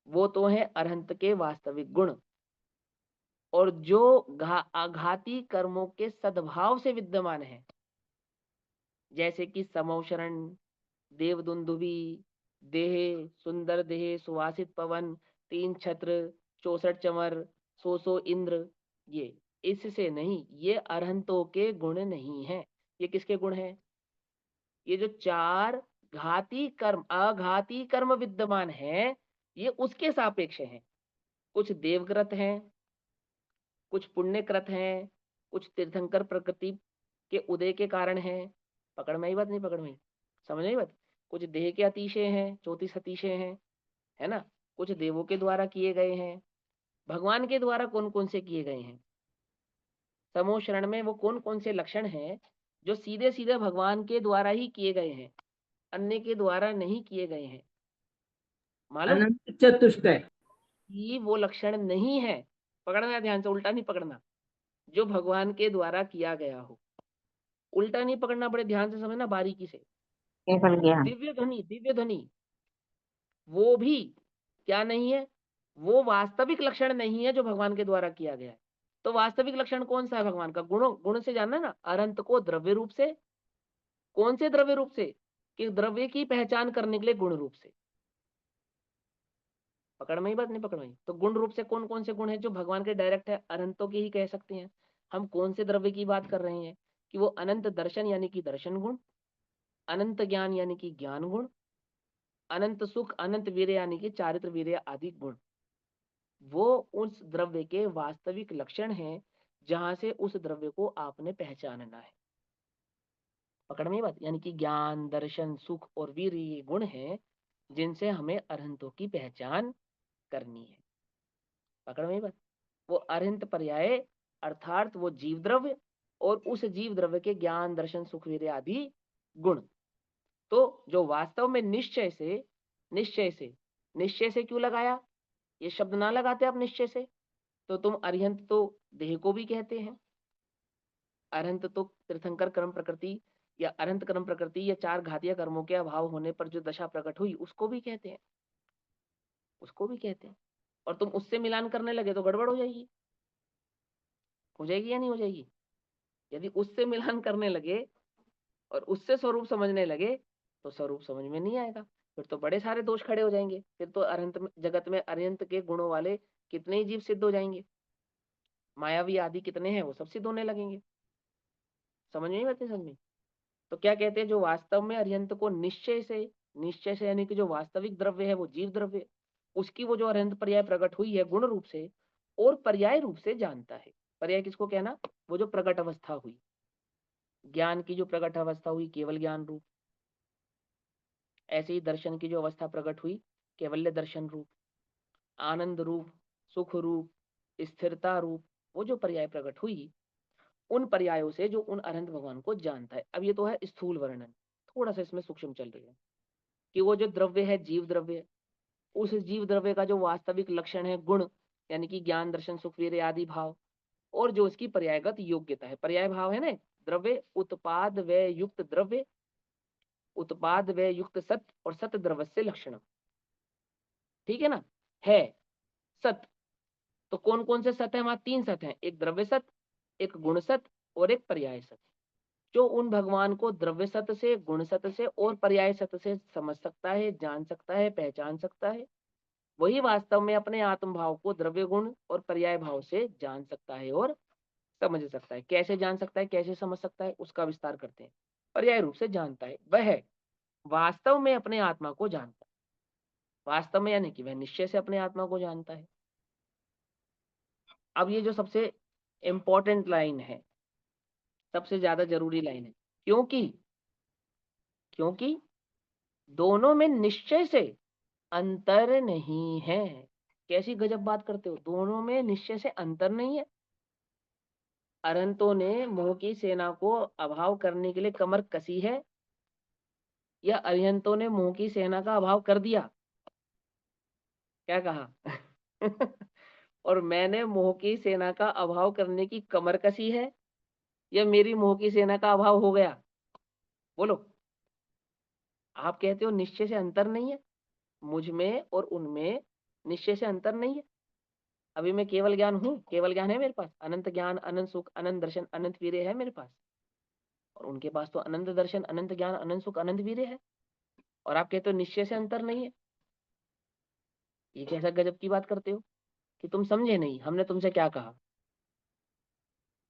वो तो है अरहंत के वास्तविक गुण। और जो आघाती कर्मों के सद्भाव से विद्यमान है, जैसे कि समौशरण, देवदुन्दुभी, देह, सुंदर देह, सुवासित पवन, तीन छत्र, 64 चमर, सो इंद्र, ये इससे नहीं, ये अरहंतों के गुण नहीं है। ये किसके गुण है? ये जो चार घाती कर्म, अघाती कर्म विद्यमान है ये उसके सापेक्ष हैं। कुछ देवकृत हैं, कुछ पुण्यकृत हैं, कुछ तीर्थंकर प्रकृति के उदय के कारण हैं। पकड़ में आई बात? नहीं पकड़ में? समझ आई बात? कुछ देह के अतिशय हैं, 34 अतिशय हैं, है ना। कुछ देवों के द्वारा किए गए हैं। भगवान के द्वारा कौन कौन से किए गए हैं? समूह शरण में वो कौन कौन से लक्षण हैं जो सीधे सीधे भगवान के द्वारा ही किए गए हैं, अन्य के द्वारा नहीं किए गए हैं? मालूम? अनंत चतुष्टय। कि वो लक्षण नहीं है। पकड़ना ध्यान से, उल्टा नहीं पकड़ना। जो भगवान के द्वारा किया गया हो, उल्टा नहीं पकड़ना, बड़े ध्यान से समझना, बारीकी से। केवल ज्ञान। दिव्य ध्वनि, दिव्य ध्वनि वो भी क्या नहीं है? वो वास्तविक लक्षण नहीं है जो भगवान के द्वारा किया गया है। तो वास्तविक लक्षण कौन सा है भगवान का? गुण से जानना ना। अनंत को द्रव्य रूप से। कौन से द्रव्य रूप से? कि द्रव्य की पहचान करने के लिए गुण रूप से। पकड़ में ही बात? नहीं पकड़ में? तो गुण रूप से कौन कौन से गुण है जो भगवान के डायरेक्ट है? अनंतों के ही कह सकते हैं। हम कौन से द्रव्य की बात कर रहे हैं? कि वो अनंत दर्शन यानी कि दर्शन गुण, अनंत ज्ञान यानी कि ज्ञान गुण, अनंत सुख, अनंत वीर्य यानी कि चारित्र वीर्य आदि गुण। वो उस द्रव्य के वास्तविक लक्षण हैं जहां से उस द्रव्य को आपने पहचानना है। पकड़ में बात? यानी कि ज्ञान, दर्शन, सुख और वीर ये गुण हैं जिनसे हमें अरहंतों की पहचान करनी है। पकड़ में बात? वो अरहंत पर्याय अर्थात वो जीव द्रव्य और उस जीव द्रव्य के ज्ञान, दर्शन, सुख, वीर आदि गुण। तो जो वास्तव में निश्चय से क्यों लगाया? ये शब्द ना लगाते आप निश्चय से तो तुम अरिहंत तो देह को भी कहते हैं। अरहंत तो तीर्थंकर कर्म प्रकृति या अरहंत कर्म प्रकृति या चार घातीय कर्मों के अभाव होने पर जो दशा प्रकट हुई उसको भी कहते हैं, उसको भी कहते हैं। और तुम उससे मिलान करने लगे तो गड़बड़ हो जाएगी। हो जाएगी या नहीं हो जाएगी? यदि उससे मिलान करने लगे और उससे स्वरूप समझने लगे तो स्वरूप समझ में नहीं आएगा, फिर तो बड़े सारे दोष खड़े हो जाएंगे, फिर तो अनंत जगत में अनंत के गुणों वाले कितने ही जीव सिद्ध हो जाएंगे, मायावी आदि कितने हैं वो सब सिद्ध होने लगेंगे। समझ में नहीं आती समझ में? तो क्या कहते हैं, जो वास्तव में अरिहंत को निश्चय से यानी कि जो वास्तविक द्रव्य है वो जीव द्रव्य, उसकी वो जो अरिहंत पर्याय प्रकट हुई है गुण रूप से और पर्याय रूप से जानता है। पर्याय किसको कहना? वो जो प्रकट अवस्था हुई, ज्ञान की जो प्रकट अवस्था हुई केवल ज्ञान रूप, ऐसे ही दर्शन की जो अवस्था प्रकट हुई केवल्य दर्शन रूप, आनंद रूप, सुख रूप, स्थिरता रूप, वो जो पर्याय प्रकट हुई उन पर्यायों से जो उन अनंत भगवान को जानता है। अब ये तो है स्थूल वर्णन, थोड़ा सा इसमें सूक्ष्म चल रही है कि वो जो द्रव्य है जीव द्रव्य, उस जीव द्रव्य का जो वास्तविक लक्षण है गुण, यानी कि ज्ञान दर्शन सुख वीर्य आदि भाव, और जो उसकी पर्यायगत योग्यता है। पर्याय भाव है ना, द्रव्य उत्पाद व युक्त द्रव्य, उत्पाद व युक्त सत्य और सत्य द्रव्य से लक्षण, ठीक है ना, है सत्य। तो कौन कौन से सत्य है? वहां तीन सत्य हैं, एक द्रव्य सत्य, एक गुण सत्य और एक पर्याय सत्य। जो उन भगवान को द्रव्य सत्य से, गुण सत्य से और पर्याय सत्य से समझ सकता है, जान सकता है, पहचान सकता है, वही वास्तव में अपने आत्म भाव को द्रव्य गुण और पर्याय भाव से जान सकता है और समझ सकता है। कैसे जान सकता है, कैसे समझ सकता है, उसका विस्तार करते हैं। पर्याय रूप से जानता है, वह वास्तव में अपने आत्मा को जानता है। वास्तव में यानी कि वह निश्चय से अपने आत्मा को जानता है। अब ये जो सबसे इंपॉर्टेंट लाइन है, सबसे ज्यादा जरूरी लाइन है, क्योंकि दोनों में निश्चय से अंतर नहीं है। कैसी गजब बात करते हो, दोनों में निश्चय से अंतर नहीं है। अरहंतों ने मोह की सेना को अभाव करने के लिए कमर कसी है, या अरिहंतों ने मोह की सेना का अभाव कर दिया? क्या कहा? और मैंने मोह की सेना का अभाव करने की कमर कसी है, या मेरी मोह की सेना का अभाव हो गया? बोलो। आप कहते हो निश्चय से अंतर नहीं है, मुझ में और उनमें निश्चय से अंतर नहीं है। अभी मैं केवल ज्ञान हूँ, केवल ज्ञान है मेरे पास, अनंत ज्ञान अनंत सुख अनंत दर्शन अनंत वीर्य है मेरे पास, और उनके पास तो अनंत दर्शन अनंत ज्ञान अनंत सुख अनंत वीर्य है, और आप कहते हो निश्चय से अंतर नहीं है। ये कैसा गजब की बात करते हो कि तुम समझे नहीं हमने तुमसे क्या कहा।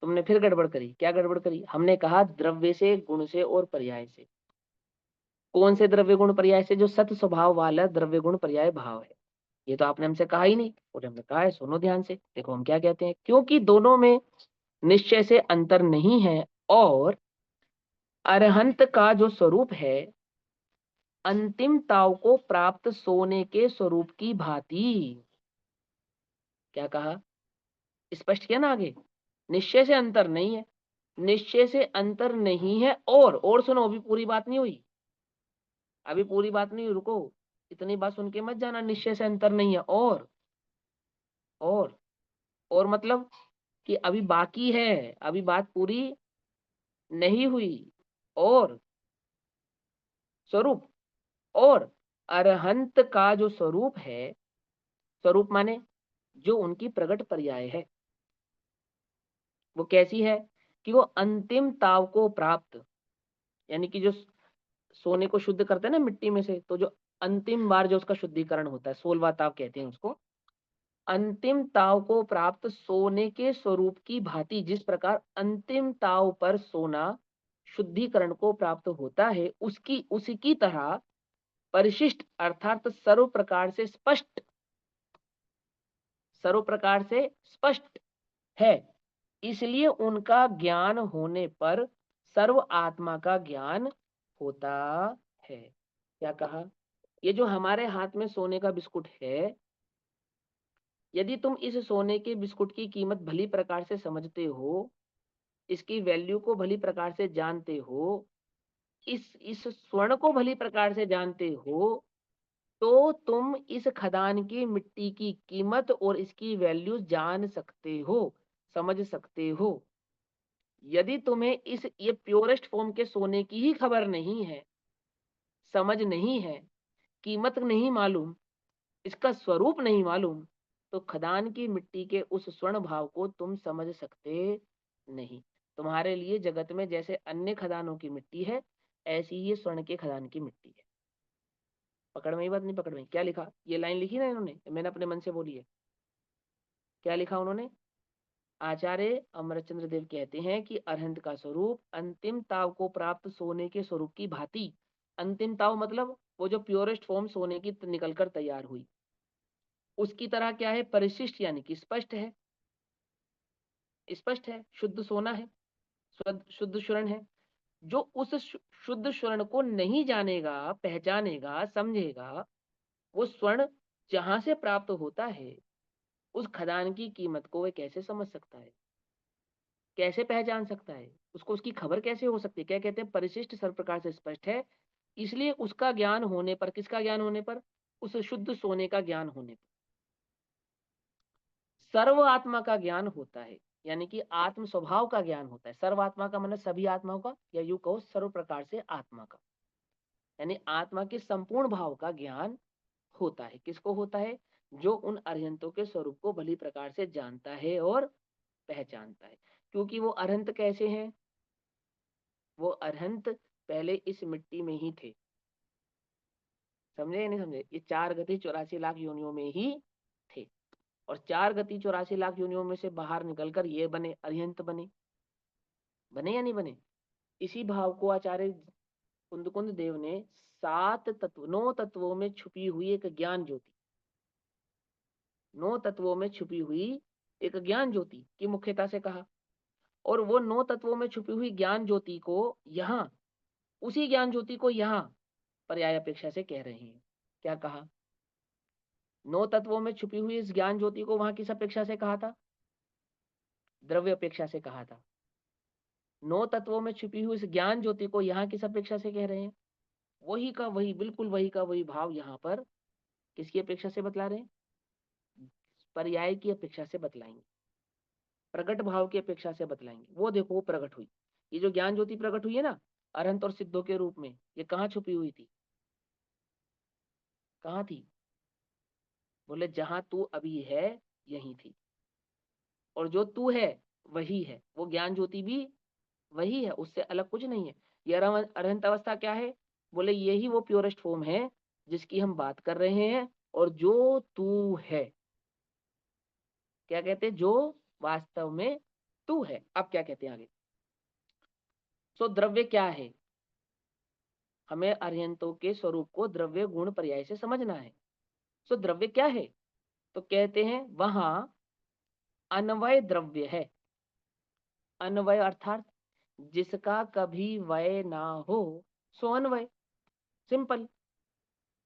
तुमने फिर गड़बड़ करी। क्या गड़बड़ करी? हमने कहा द्रव्य से, गुण से और पर्याय से। कौन से द्रव्य गुण पर्याय से? जो सत स्वभाव वाला द्रव्य गुण पर्याय भाव है। ये तो आपने हमसे कहा ही नहीं, और हमने कहा है, सुनो ध्यान से, देखो हम क्या कहते हैं। क्योंकि दोनों में निश्चय से अंतर नहीं है, और अरहंत का जो स्वरूप है अंतिम ताव को प्राप्त सोने के स्वरूप की भांति। क्या कहा? स्पष्ट किया ना आगे। निश्चय से अंतर नहीं है, निश्चय से अंतर नहीं है, और सुनो, अभी पूरी बात नहीं हुई, अभी पूरी बात नहीं हुई, रुको। इतनी बात सुन के मत जाना, निश्चय से अंतर नहीं है और और मतलब कि अभी बाकी है, अभी बात पूरी नहीं हुई। और स्वरूप, और अरहंत का जो स्वरूप है, स्वरूप माने जो उनकी प्रकट पर्याय है, वो कैसी है कि वो अंतिम ताव को प्राप्त, यानी कि जो सोने को शुद्ध करते हैं ना मिट्टी में से, तो जो अंतिम बार जो उसका शुद्धिकरण होता है 16वां ताव कहते हैं उसको, अंतिम ताव को प्राप्त सोने के स्वरूप की भांति, जिस प्रकार अंतिम ताव पर सोना शुद्धिकरण को प्राप्त होता है, उसकी उसकी तरह परिशिष्ट अर्थात सर्व प्रकार से स्पष्ट है। इसलिए उनका ज्ञान होने पर सर्व आत्मा का ज्ञान होता है। क्या कहा? ये जो हमारे हाथ में सोने का बिस्कुट है, यदि तुम इस सोने के बिस्कुट की कीमत भली प्रकार से समझते हो, इसकी वैल्यू को भली प्रकार से जानते हो, इस स्वर्ण को भली प्रकार से जानते हो, तो तुम इस खदान की मिट्टी की कीमत और इसकी वैल्यू जान सकते हो, समझ सकते हो। यदि तुम्हें इस ये प्योरेस्ट फॉर्म के सोने की ही खबर नहीं है, समझ नहीं है, कीमत नहीं मालूम, इसका स्वरूप नहीं मालूम, तो खदान की मिट्टी के उस स्वर्ण भाव को तुम समझ सकते नहीं। तुम्हारे लिए जगत में जैसे अन्य खदानों की मिट्टी है, ऐसी ही ये स्वर्ण के खदान की मिट्टी है। पकड़ में ही बात नहीं? पकड़ में क्या लिखा? ये लाइन लिखी ना इन्होंने, मैंने अपने मन से बोली है। क्या लिखा उन्होंने? आचार्य अमरचंद्र देव कहते हैं कि अरहंत का स्वरूप अंतिम ताव को प्राप्त सोने के स्वरूप की भांति, अंतिम ताव मतलब वो जो प्योरेस्ट फॉर्म सोने की निकलकर तैयार हुई, उसकी तरह क्या है? परिशिष्ट, यानी कि स्पष्ट है। स्पष्ट है, शुद्ध सोना है, शुद्ध स्वर्ण है। जो उस शुद्ध स्वर्ण को नहीं जानेगा, पहचानेगा, समझेगा, वो स्वर्ण जहां से प्राप्त होता है, उस खदान की कीमत को वह कैसे समझ सकता है, कैसे पहचान सकता है, उसको उसकी खबर कैसे हो सकती है? क्या कहते हैं? परिशिष्ट सर्व प्रकार से स्पष्ट है, इसलिए उसका ज्ञान होने पर, किसका ज्ञान होने पर? उस शुद्ध सोने का ज्ञान होने पर सर्व आत्मा का ज्ञान होता है, यानी कि आत्म स्वभाव का ज्ञान होता है। सर्व आत्मा का मतलब सभी आत्माओं का, या यूं कहो सर्व प्रकार से आत्मा का, यानी आत्मा के संपूर्ण भाव का ज्ञान होता है। किसको होता है? जो उन अरहंतों के स्वरूप को भली प्रकार से जानता है और पहचानता है। क्योंकि वो अरहंत कैसे हैं? वो अरहंत पहले इस मिट्टी में ही थे। समझे या नहीं समझे? ये 4 गति 84 लाख योनियों में ही थे, और 4 गति 84 लाख योनियों में से बाहर निकलकर ये बने, अरिहंत बने। बने या नहीं बने? इसी भाव को आचार्य कुंद देव ने 7 तत्व, 9 तत्वों में छुपी हुई एक ज्ञान ज्योति, 9 तत्वों में छुपी हुई एक ज्ञान ज्योति की मुख्यता से कहा। और वो 9 तत्वों में छुपी हुई ज्ञान ज्योति को यहाँ, उसी ज्ञान ज्योति को यहाँ पर्याय अपेक्षा से कह रहे हैं। क्या कहा? 9 तत्वों में छुपी हुई इस ज्ञान ज्योति को वहां किस अपेक्षा से कहा था? द्रव्य अपेक्षा से कहा था। 9 तत्वों में छुपी हुई इस ज्ञान ज्योति को यहाँ किस अपेक्षा से कह रहे हैं? वही का वही, बिल्कुल वही का वही भाव यहाँ पर किसकी अपेक्षा से बतला रहे हैं? पर्याय की अपेक्षा से बतलाएंगे, प्रकट भाव की अपेक्षा से बतलाएंगे। वो देखो वो प्रकट हुई, ये जो ज्ञान ज्योति प्रकट हुई है ना अरहंत और सिद्धों के रूप में, ये कहाँ छुपी हुई थी? कहाँ थी? बोले जहां तू अभी है यही थी, और जो तू है वही है। वो ज्ञान ज्योति भी वही है, उससे अलग कुछ नहीं है। ये अरहंत अवस्था क्या है? बोले यही वो प्योरेस्ट फॉर्म है जिसकी हम बात कर रहे हैं। और जो तू है, क्या कहते हैं? जो वास्तव में तू है। अब क्या कहते हैं आगे? सो द्रव्य क्या है? हमें अरहंतों के स्वरूप को द्रव्य गुण पर्याय से समझना है। सो द्रव्य क्या है? तो कहते हैं वहां अन्वय द्रव्य है। अन्वय अर्थात जिसका कभी वय ना हो, सो अन्वय। सिंपल।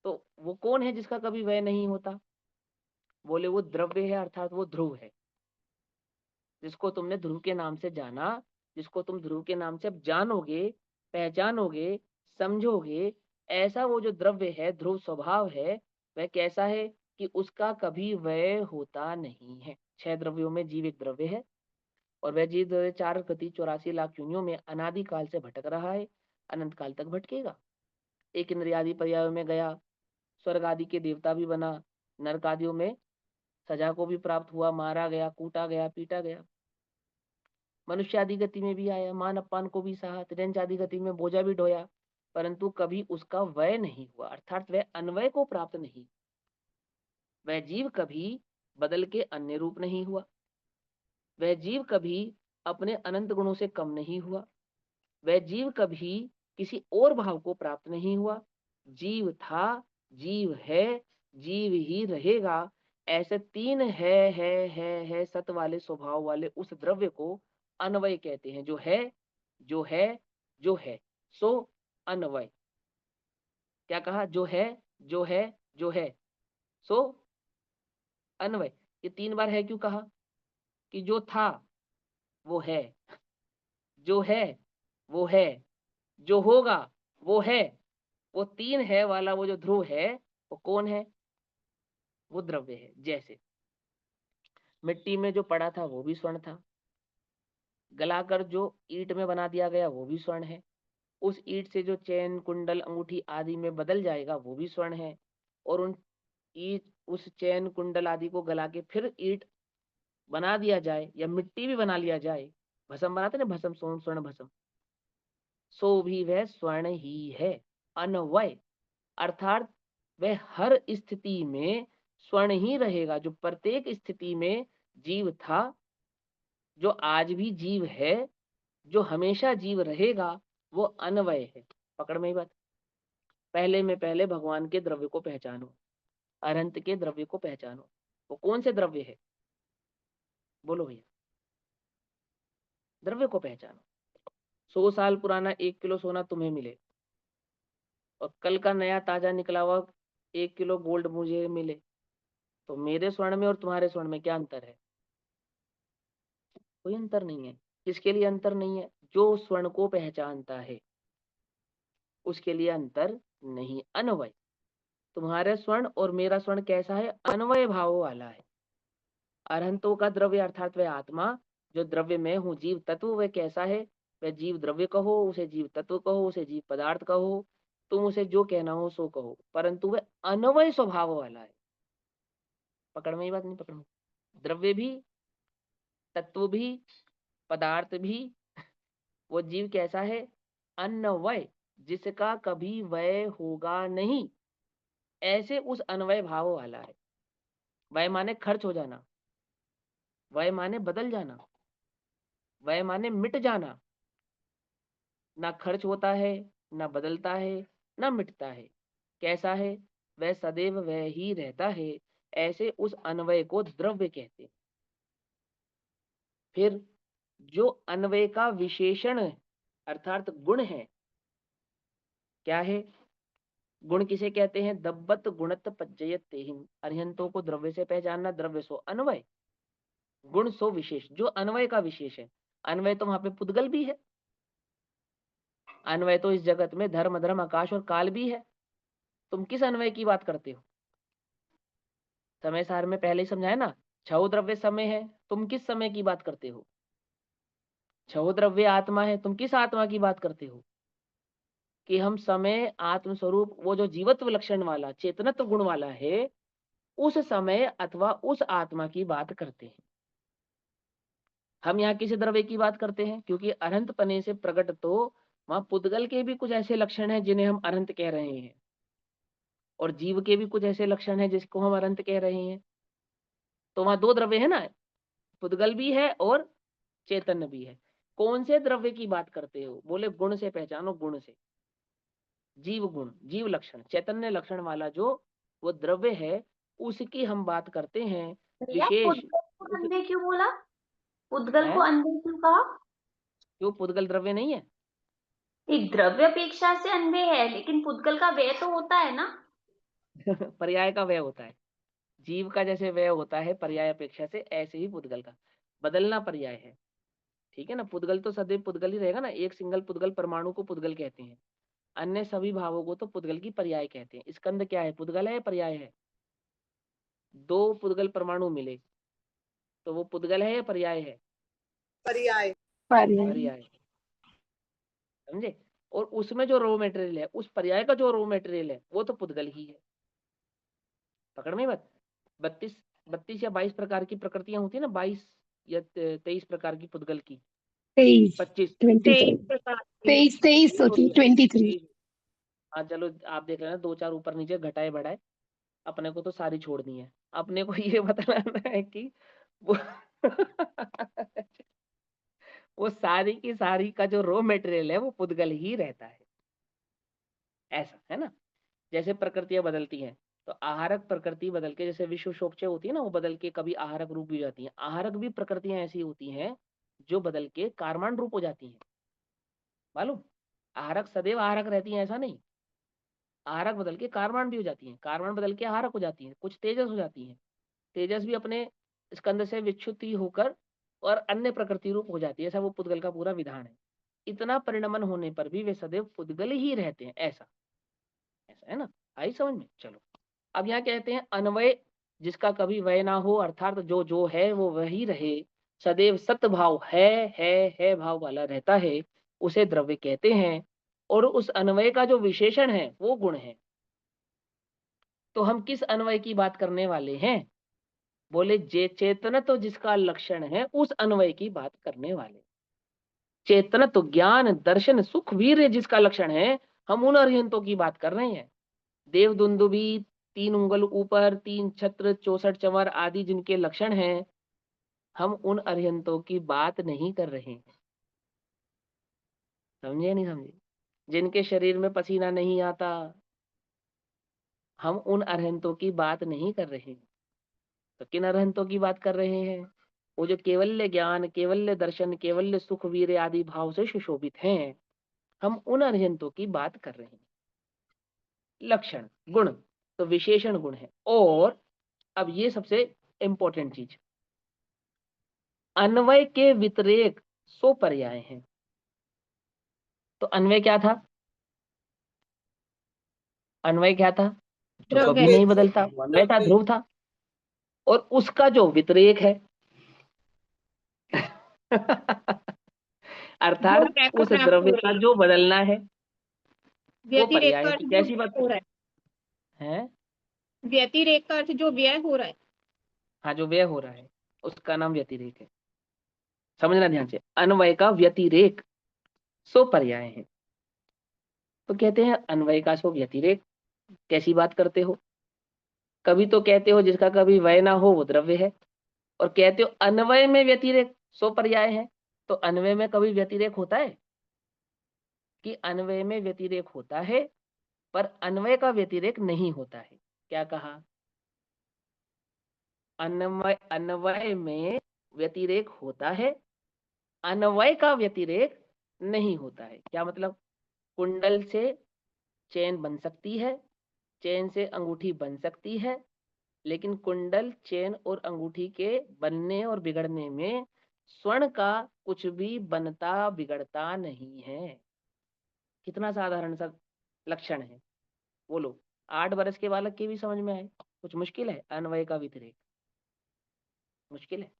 तो वो कौन है जिसका कभी वय नहीं होता? बोले वो द्रव्य है, अर्थात वो ध्रुव है, जिसको तुमने ध्रुव के नाम से जाना, जिसको तुम ध्रुव के नाम से अब जानोगे, पहचानोगे, समझोगे। ऐसा वो जो द्रव्य है, ध्रुव स्वभाव है, वह कैसा है कि उसका कभी वय होता नहीं है। 6 द्रव्यों में जीव एक द्रव्य है, और वह जीव द्रव्य 4 गति 84 लाख योनियों में अनादि काल से भटक रहा है, अनंत काल तक भटकेगा। एक इंद्रिय आदि पर्यायों में गया, स्वर्ग आदि के देवता भी बना, नरक आदियों में सजा को भी प्राप्त हुआ, मारा गया, कूटा गया, पीटा गया। मनुष्य आदि गति में भी आया, मान अपमान को भी सहा, त्रिंच आदि गति में बोझा भी ढोया, परंतु कभी उसका वय नहीं हुआ, अर्थात वह अन्वय को प्राप्त नहीं। वह जीव कभी बदल के अन्य रूप नहीं हुआ, वह जीव कभी अपने अनंत गुणों से कम नहीं हुआ, वह जीव कभी किसी और भाव को प्राप्त नहीं हुआ। जीव था, जीव है, जीव ही रहेगा। ऐसे 3 है सत वाले स्वभाव वाले उस द्रव्य को अन्वय कहते हैं। जो है, जो है, जो है, सो अन्वय। क्या कहा? जो है, जो है, जो है, सो अन्वय। ये 3 बार है क्यों कहा? कि जो था वो है, जो है वो है, जो होगा वो है। वो 3 है वाला वो जो ध्रुव है, वो कौन है? वो द्रव्य है। जैसे मिट्टी में जो पड़ा था वो भी स्वर्ण था, गलाकर जो ईंट में बना दिया गया वो भी स्वर्ण है, उस ईंट से जो चैन कुंडल अंगूठी आदि में बदल जाएगा वो भी स्वर्ण है, और उन ईंट, उस चैन कुंडल आदि को गला के फिर ईंट बना दिया जाए या मिट्टी भी बना लिया जाए, भस्म बनाते ना, भस्म सोम स्वर्ण भस्म, सो भी वह स्वर्ण ही है। अन्वय अर्थात वह हर स्थिति में स्वर्ण ही रहेगा। जो प्रत्येक स्थिति में जीव था, जो आज भी जीव है, जो हमेशा जीव रहेगा, वो अन्वय है। पकड़ में ही बात। पहले में पहले भगवान के द्रव्य को पहचानो, अनंत के द्रव्य को पहचानो। वो कौन से द्रव्य है? बोलो भैया। द्रव्य को पहचानो। 100 साल पुराना 1 किलो सोना तुम्हें मिले और कल का नया ताजा निकला हुआ 1 किलो गोल्ड मुझे मिले, तो मेरे स्वर्ण में और तुम्हारे स्वर्ण में क्या अंतर है? कोई अंतर नहीं है। किसके लिए अंतर नहीं है? जो स्वर्ण को पहचानता है उसके लिए अंतर नहीं। अन्वय, तुम्हारे स्वर्ण और मेरा स्वर्ण कैसा है? अन्वय भाव वाला है। अरहंतों का द्रव्य अर्थात वह आत्मा जो द्रव्य में हूँ, जीव तत्व, वह कैसा है? वह जीव द्रव्य कहो, उसे जीव तत्व कहो, उसे जीव पदार्थ कहो, तुम उसे जो कहना हो सो कहो, परंतु वह अन्वय स्वभाव वाला है। पकड़ में ही बात नहीं? पकड़ में। द्रव्य भी, तत्व भी, पदार्थ भी, वो जीव कैसा है? अन्वय, जिसका कभी वय होगा नहीं, ऐसे उस अन्वय भाव वाला है। वय माने खर्च हो जाना, वय माने बदल जाना, वय माने मिट जाना। ना खर्च होता है, ना बदलता है, ना मिटता है। कैसा है? वह सदैव वह ही रहता है। ऐसे उस अन्वय को द्रव्य कहते हैं। फिर जो अन्वय का विशेषण अर्थात गुण है, क्या है? गुण किसे कहते हैं? दब्बत गुणत पज्जयत तेहिम। अरिहंतों को द्रव्य से पहचानना। द्रव्य सो अन्वय, गुण सो विशेष। जो अन्वय का विशेष है, अन्वय तो वहां पे पुद्गल भी है। अन्वय तो इस जगत में धर्म धर्म आकाश और काल भी है। तुम किस अन्वय की बात करते हो? समय सार में पहले ही समझाया ना, छह द्रव्य समय है, तुम किस समय की बात करते हो? छह द्रव्य आत्मा है, तुम किस आत्मा की बात करते हो? कि हम समय आत्म स्वरूप, वो जो जीवत्व लक्षण वाला चेतनत्व गुण वाला है, उस समय अथवा उस आत्मा की बात करते हैं। हम यहाँ किसी द्रव्य की बात करते हैं क्योंकि अनंत पने से प्रकट, तो वहां पुद्गल के भी कुछ ऐसे लक्षण हैं जिन्हें हम अनंत कह रहे हैं, और जीव के भी कुछ ऐसे लक्षण हैं जिसको हम अनंत कह रहे हैं। तो वहां दो द्रव्य है ना, पुद्गल भी है और चैतन्य भी है। कौन से द्रव्य की बात करते हो? बोले गुण से पहचानो, गुण से। जीव गुण, जीव लक्षण, चैतन्य लक्षण वाला जो वो द्रव्य है, उसकी हम बात करते हैं। भैया विशेष पुद्गल को उस अंधे क्यों बोला? पुद्गल है को अंधे क्यों कहा? जो पुद्गल द्रव्य नहीं है। एक द्रव्य अपेक्षा से अंधे है, लेकिन पुद्गल का व्यय तो होता है ना। पर्याय का व्यय होता है। जीव का जैसे व्यय होता है पर्याय अपेक्षा से, ऐसे ही पुद्गल का बदलना पर्याय है। ठीक है ना? पुद्गल तो सदैव पुद्गल ही रहेगा ना। एक सिंगल पुद्गल परमाणु को पुद्गल कहते हैं, अन्य सभी भावों को तो पुद्गल की पर्याय कहते हैं। स्कंद क्या है? पुद्गल है या पर्याय है? दो पुद्गल परमाणु मिले तो वो पुद्गल है या पर्याय है? पर्याय। पर्याय है। समझे? और उसमें जो रॉ मटेरियल है, उस पर्याय का जो रॉ मटेरियल है, वो तो पुद्गल ही है। पकड़ में बात। 32 या 22 प्रकार की प्रकृतियां होती है ना, 22 या 23 प्रकार की पुद्गल की, 23 23 23 प्रकार की 23 23 पुद्गल होती होती है। 23 हाँ चलो, आप देख लेना, दो चार ऊपर नीचे घटाए बढ़ाए, अपने को तो सारी छोड़नी है। अपने को ये बताना है कि वो वो सारी की सारी का जो रॉ मटेरियल है वो पुद्गल ही रहता है। ऐसा है ना? जैसे प्रकृतियां बदलती हैं, तो आहारक प्रकृति बदल के, जैसे विश्व शोकचे होती है ना, वो बदल के कभी आहारक रूप भी हो जाती हैं। आहारक भी प्रकृतियां ऐसी होती हैं जो बदल के कारमान रूप हो जाती हैं। मालूम? आहारक सदैव आहारक रहती हैं ऐसा नहीं। आहारक बदल के कारमान भी हो जाती हैं, कारमान बदल के आहारक हो जाती हैं, कुछ तेजस हो जाती हैं। तेजस भी अपने स्कंद से विच्युति होकर और अन्य प्रकृति रूप हो जाती है। ऐसा वो पुद्गल का पूरा विधान है। इतना परिणमन होने पर भी वे सदैव पुद्गल ही रहते हैं। ऐसा ऐसा है ना? आई समझ में? चलो, अब यहाँ कहते हैं अन्वय, जिसका कभी वय ना हो, अर्थात जो जो है वो वही रहे, सदैव सत भाव है भाव वाला रहता है, उसे द्रव्य कहते हैं। और उस अन्वय का जो विशेषण है वो गुण है। तो हम किस अन्वय की बात करने वाले हैं? बोले जे चेतन तो जिसका लक्षण है, उस अन्वय की बात करने वाले। चेतनत्व, ज्ञान, दर्शन, सुख, वीर्य जिसका लक्षण है, हम उन अरिहंतों की बात कर रहे हैं। देव दुंदुभी, 3 उंगल ऊपर, 3 छत्र, 64 चंवर आदि जिनके लक्षण हैं, हम उन अरिहंतों की बात नहीं कर रहे हैं। समझे नहीं समझे? जिनके शरीर में पसीना नहीं आता, हम उन अरिहंतों की बात नहीं कर रहे हैं। तो किन अरिहंतों की बात कर रहे हैं? वो जो केवल्य ज्ञान, केवल्य दर्शन, केवल्य सुख, वीर्य आदि भाव से सुशोभित हैं, हम उन अरिहंतों की बात कर रहे हैं। लक्षण, गुण, तो विशेषण गुण है। और अब ये सबसे इंपॉर्टेंट चीज, अन्वय के व्यतिरेक 100 पर्याय हैं। तो अन्वय क्या था? अन्वय क्या था? जो ध्रुव कभी है। नहीं बदलता, वो अन्वय था, ध्रुव था। और उसका जो व्यतिरेक है अर्थात ध्रुव है का उस नाम द्रव्य पूरा। का जो बदलना है वो व्यतिरेक पर्याय का है। अर्थ कि जो कैसी व्यय बात हो रहा है? है। व्यतिरेक का अर्थ जो व्यय हो रहा है। हाँ, जो व्यय हो रहा है उसका नाम व्यतिरेक है। समझना ध्यान से, अन्वय का व्यतिरेक 100 पर्याय है। तो कहते हैं अन्वय का 100 व्यतिरेक। कैसी बात करते हो? कभी तो कहते हो जिसका कभी वय ना हो वो द्रव्य है, और कहते हो अन्वय में व्यतिरेक 100 पर्याय है। तो अन्वय में कभी व्यतिरेक होता है? कि अन्वय में व्यतिरेक होता है, पर अन्वय का व्यतिरेक नहीं होता है। क्या कहा? अन्वय में व्यतिरेक होता है, अन्वय का व्यतिरेक नहीं होता है। क्या मतलब? कुंडल से चेन बन सकती है, चेन से अंगूठी बन सकती है, लेकिन कुंडल, चेन और अंगूठी के बनने और बिगड़ने में स्वर्ण का कुछ भी बनता बिगड़ता नहीं है। कितना साधारण सा लक्षण है, बोलो। 8 वर्ष के बालक के भी समझ में आए? कुछ मुश्किल है? अन्वय का व्यतिरेक मुश्किल है?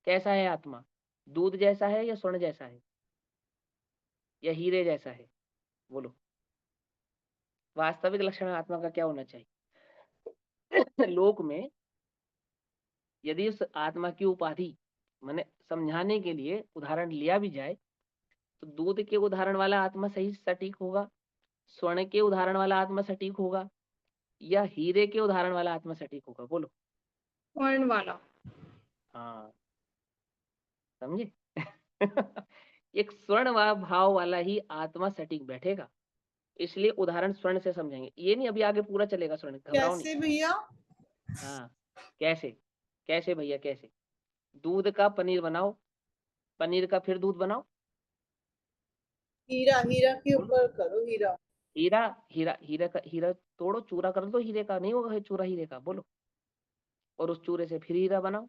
कैसा है आत्मा? दूध जैसा है या स्वर्ण जैसा है या हीरे जैसा है? बोलो, वास्तविक लक्षण आत्मा का क्या होना चाहिए? लोक में यदि उस आत्मा की उपाधि मैंने समझाने के लिए उदाहरण लिया भी जाए, तो दूध के उदाहरण वाला आत्मा सही सटीक होगा, स्वर्ण के उदाहरण वाला आत्मा सटीक होगा, या हीरे के उदाहरण वाला आत्मा सटीक होगा? बोलो। स्वर्ण वाला। हाँ, समझे? एक स्वर्ण भाव वाला ही आत्मा सटीक बैठेगा। इसलिए उदाहरण स्वर्ण से समझेंगे, ये नहीं अभी आगे पूरा चलेगा स्वर्ण, घबराओ नहीं। कैसे भैया? हाँ, कैसे? कैसे भैया कैसे? दूध का पनीर बनाओ, पनीर का फिर दूध बनाओ। हीरा, हीरा के बोलो। ऊपर करो, हीरा। हीरा, हीरा तोड़ो, चूरा कर दो, हीरे का नहीं होगा चूरा हीरे का। बोलो। और उस चूरे से फिर हीरा बनाओ।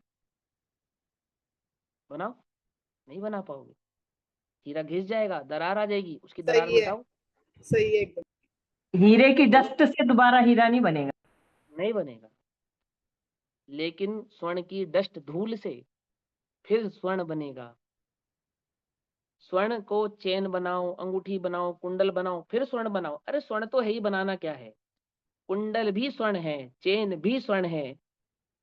बनाओ, नहीं बना पाओगे। हीरा घिस जाएगा, दरार आ जाएगी, उसकी दरार सही है, मिटाओ। सही है एकदम। हीरे की बोलो। डस्ट से दोबारा हीरा नहीं बनेगा। नहीं बनेगा, लेकिन स्वर्ण की डस्ट, धूल से फिर स्वर्ण बनेगा। स्वर्ण को चेन बनाओ, अंगूठी बनाओ, कुंडल बनाओ, फिर स्वर्ण बनाओ। अरे स्वर्ण तो है ही, बनाना क्या है? कुंडल भी स्वर्ण है, चेन भी स्वर्ण है,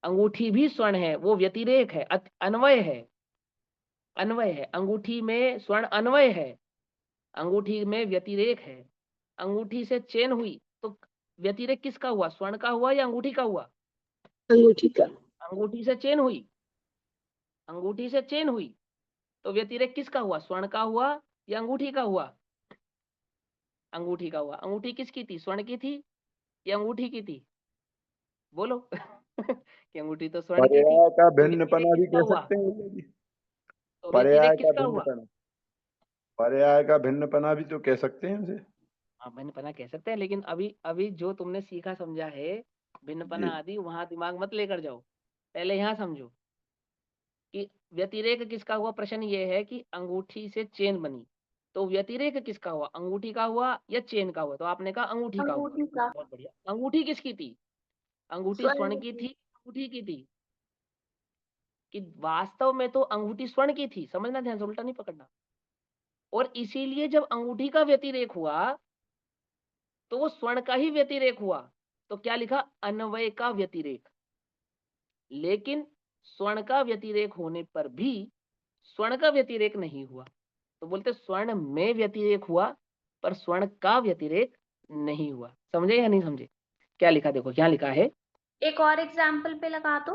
अंगूठी भी स्वर्ण है। वो व्यतिरेक है, अन्वय है। अन्वय है, अंगूठी में स्वर्ण अन्वय है, अंगूठी में व्यतिरेक है। अंगूठी से चेन हुई तो व्यतिरेक किसका हुआ? स्वर्ण का हुआ या अंगूठी का हुआ? अंगूठी का। अंगूठी से चेन हुई, अंगूठी से चेन हुई तो व्यतिरेक किसका हुआ? स्वर्ण का हुआ या अंगूठी का हुआ? अंगूठी का हुआ। अंगूठी किसकी थी? स्वर्ण की थी या अंगूठी की थी? बोलो। कि अंगूठी तो स्वर्ण की थी, पर्याय का तो व्यतिरेक भिन्नपना भी किसका कह हुआ? सकते हैं भैया जी। तो पर्याय व्यतिरेक का किसका हुआ? भिन्नपना, पर्याय का भिन्नपना भी तो कह सकते हैं उसे। हाँ, भिन्नपना कह सकते हैं, लेकिन अभी अभी जो तुमने सीखा समझा है भिन्नपना जी आदि, वहां दिमाग मत लेकर जाओ। पहले यहाँ समझो कि व्यतिरेक किसका हुआ। प्रश्न ये है कि अंगूठी से चेन बनी, तो व्यतिरेक किसका हुआ? अंगूठी का हुआ या चेन का हुआ? तो आपने कहा अंगूठी का हुआ। अंगूठी का। बहुत बढ़िया। अंगूठी किसकी थी? अंगूठी स्वर्ण स्वर्ण की की। थी, अंगूठी की थी? कि वास्तव में तो अंगूठी स्वर्ण की थी। समझना ध्यान से, उल्टा नहीं पकड़ना। और इसीलिए जब अंगूठी का व्यतिरेक हुआ तो वो स्वर्ण का ही व्यतिरेक हुआ। तो क्या लिखा? अन्वय का व्यतिरेक। लेकिन स्वर्ण का व्यतिरेक होने पर भी स्वर्ण का व्यतिरेक नहीं हुआ। तो बोलते स्वर्ण में व्यतिरेक हुआ पर स्वर्ण का व्यतिरेक नहीं हुआ। समझे या नहीं समझे? क्या लिखा देखो, क्या लिखा है। एक और एग्जाम्पल पे लगा दो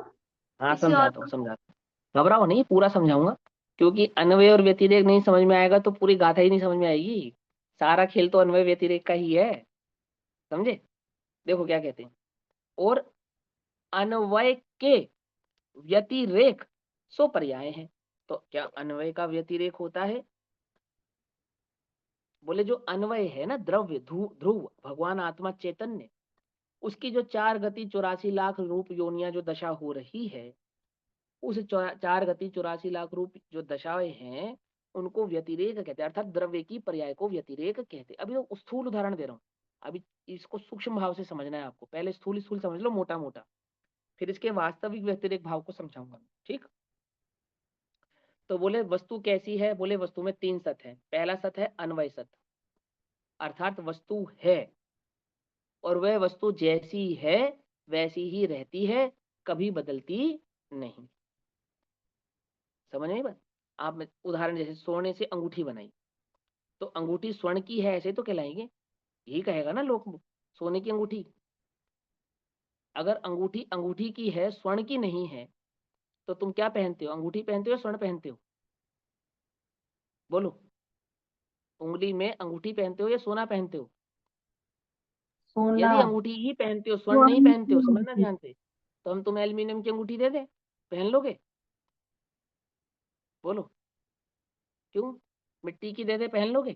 हाँ किसी और समझाता हूँ समझाता हूँ, घबराओ नहीं, पूरा समझाऊंगा। क्योंकि अन्वय और व्यतिरेक नहीं समझ में आएगा तो पूरी गाथा ही नहीं समझ में आएगी। सारा खेल तो अन्वय व्यतिरेक का ही है। समझे? देखो क्या कहते हैं, और अन्वय के व्यतिरेक सो पर्याय है। तो क्या अन्वय का व्यतिरेक होता है? बोले जो अन्वय है ना, द्रव्य ध्रुव भगवान आत्मा चैतन्य, उसकी जो 4 गति 84 लाख रूप योनिया जो दशा हो रही है, उस 4 गति 84 लाख रूप जो दशाएं हैं उनको व्यतिरेक कहते हैं, अर्थात द्रव्य की पर्याय को व्यतिरेक कहते हैं। अभी तो स्थूल उदाहरण दे रहा हूँ, अभी इसको सूक्ष्म भाव से समझना है आपको। पहले स्थूल स्थूल समझ लो, मोटा मोटा, फिर इसके वास्तविक व्यतिरेक भाव को समझाऊंगा। ठीक? तो बोले वस्तु कैसी है? बोले वस्तु में 3 सत है। पहला सत है अन्वय सत, अर्थात वस्तु है और वह वस्तु जैसी है वैसी ही रहती है, कभी बदलती नहीं। समझ में बात? आप उदाहरण जैसे सोने से अंगूठी बनाई, तो अंगूठी स्वर्ण की है ऐसे तो कहलाएंगे, यही कहेगा ना लोग, सोने की अंगूठी। अगर अंगूठी अंगूठी की है, स्वर्ण की नहीं है, तो तुम क्या पहनते हो? अंगूठी पहनते हो या स्वर्ण पहनते हो? बोलो, उंगली में अंगूठी पहनते हो या सोना पहनते हो? सोना। यदि अंगूठी ही पहनते हो, स्वर्ण नहीं स्वर्ण पहनते हो, की समझना अंगूठी। ध्यान से, तो हम तुम्हें एल्यूमिनियम की अंगूठी दे दें, पहन लोगे? बोलो, क्यों? मिट्टी की दे दे, पहन लोगे?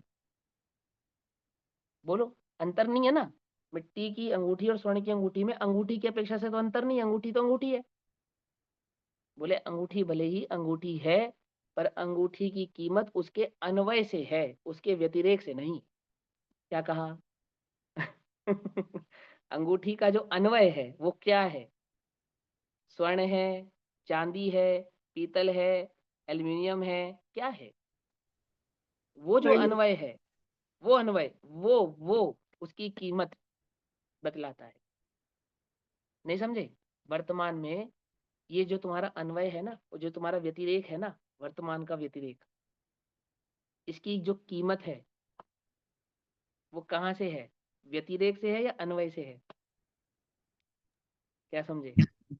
बोलो, अंतर नहीं है ना? मिट्टी की अंगूठी और स्वर्ण की अंगूठी में अंगूठी की अपेक्षा से तो अंतर नहीं है, अंगूठी तो अंगूठी है। बोले अंगूठी भले ही अंगूठी है, पर अंगूठी की कीमत उसके अन्वय से है, उसके व्यतिरेक से नहीं। क्या कहा? अंगूठी का जो अन्वय है वो क्या है? स्वर्ण है, चांदी है, पीतल है, एल्युमिनियम है, क्या है? वो जो वही। अन्वय है, वो अन्वय, वो उसकी कीमत बतलाता है। नहीं समझे? वर्तमान में ये जो तुम्हारा अन्वय है ना, वो जो तुम्हारा व्यतिरेक है ना, वर्तमान का व्यतिरेक, इसकी जो कीमत है वो कहाँ से है? व्यतिरेक से है या अन्वय से है? क्या समझे?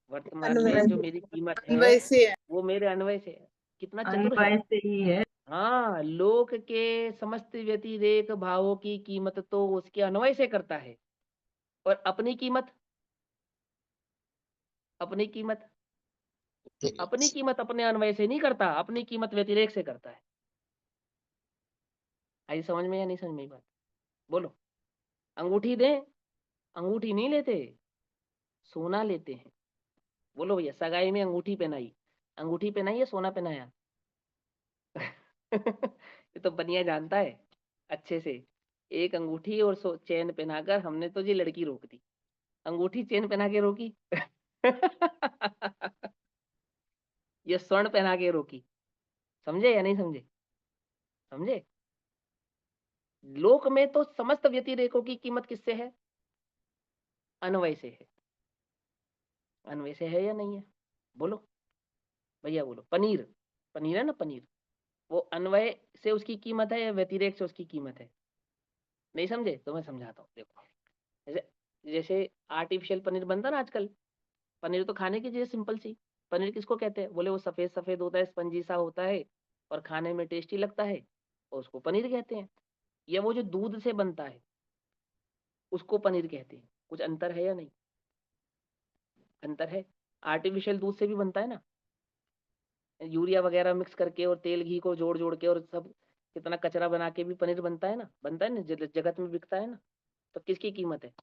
वर्तमान में अन्वय जो मेरी कीमत है अन्वय से है। वो मेरे अन्वय से है। कितना चतुर है। अन्वय से ही है। हाँ, लोक के समस्त व्यतिरेक भावों की कीमत तो उसके अन्वय से करता है, और अपनी कीमत, अपनी कीमत, अपनी कीमत अपने अन्वय से नहीं करता, अपनी कीमत व्यतिरेक से करता है। आई समझ में या नहीं समझ में ये बात? बोलो, अंगूठी दें? अंगूठी नहीं लेते, सोना लेते हैं। बोलो भैया, सगाई में अंगूठी पहनाई, अंगूठी पहनाई या सोना पहनाया? ये तो बनिया जानता है अच्छे से। एक अंगूठी और चेन पहनाकर हमने तो जी लड़की रोक दी, अंगूठी चेन पहना के रोकी। ये स्वर्ण पहना के रोकी। समझे या नहीं समझे? समझे? लोक में तो समस्त व्यतिरेकों की कीमत किससे है? अन्वय से है। अन्वय से है या नहीं है? बोलो भैया, बोलो। पनीर, पनीर है ना, पनीर, वो अन्वय से उसकी कीमत है या व्यतिरेक से उसकी कीमत है? नहीं समझे तो मैं समझाता हूँ। देखो, जैसे जैसे आर्टिफिशियल पनीर बनता है ना आजकल, पनीर तो खाने की चीज सिंपल सी। पनीर किसको कहते हैं? बोले वो सफेद सफेद होता है, स्पंजी सा होता है और खाने में टेस्टी लगता है, और उसको पनीर कहते हैं। या वो जो दूध से बनता है उसको पनीर कहते हैं। कुछ अंतर है या नहीं? अंतर है। आर्टिफिशियल दूध से भी बनता है ना, यूरिया वगैरह मिक्स करके और तेल घी को जोड़ जोड़ के और सब कितना कचरा बना के भी पनीर बनता है ना, बनता है ना, जगत में बिकता है ना। तो किसकी कीमत है?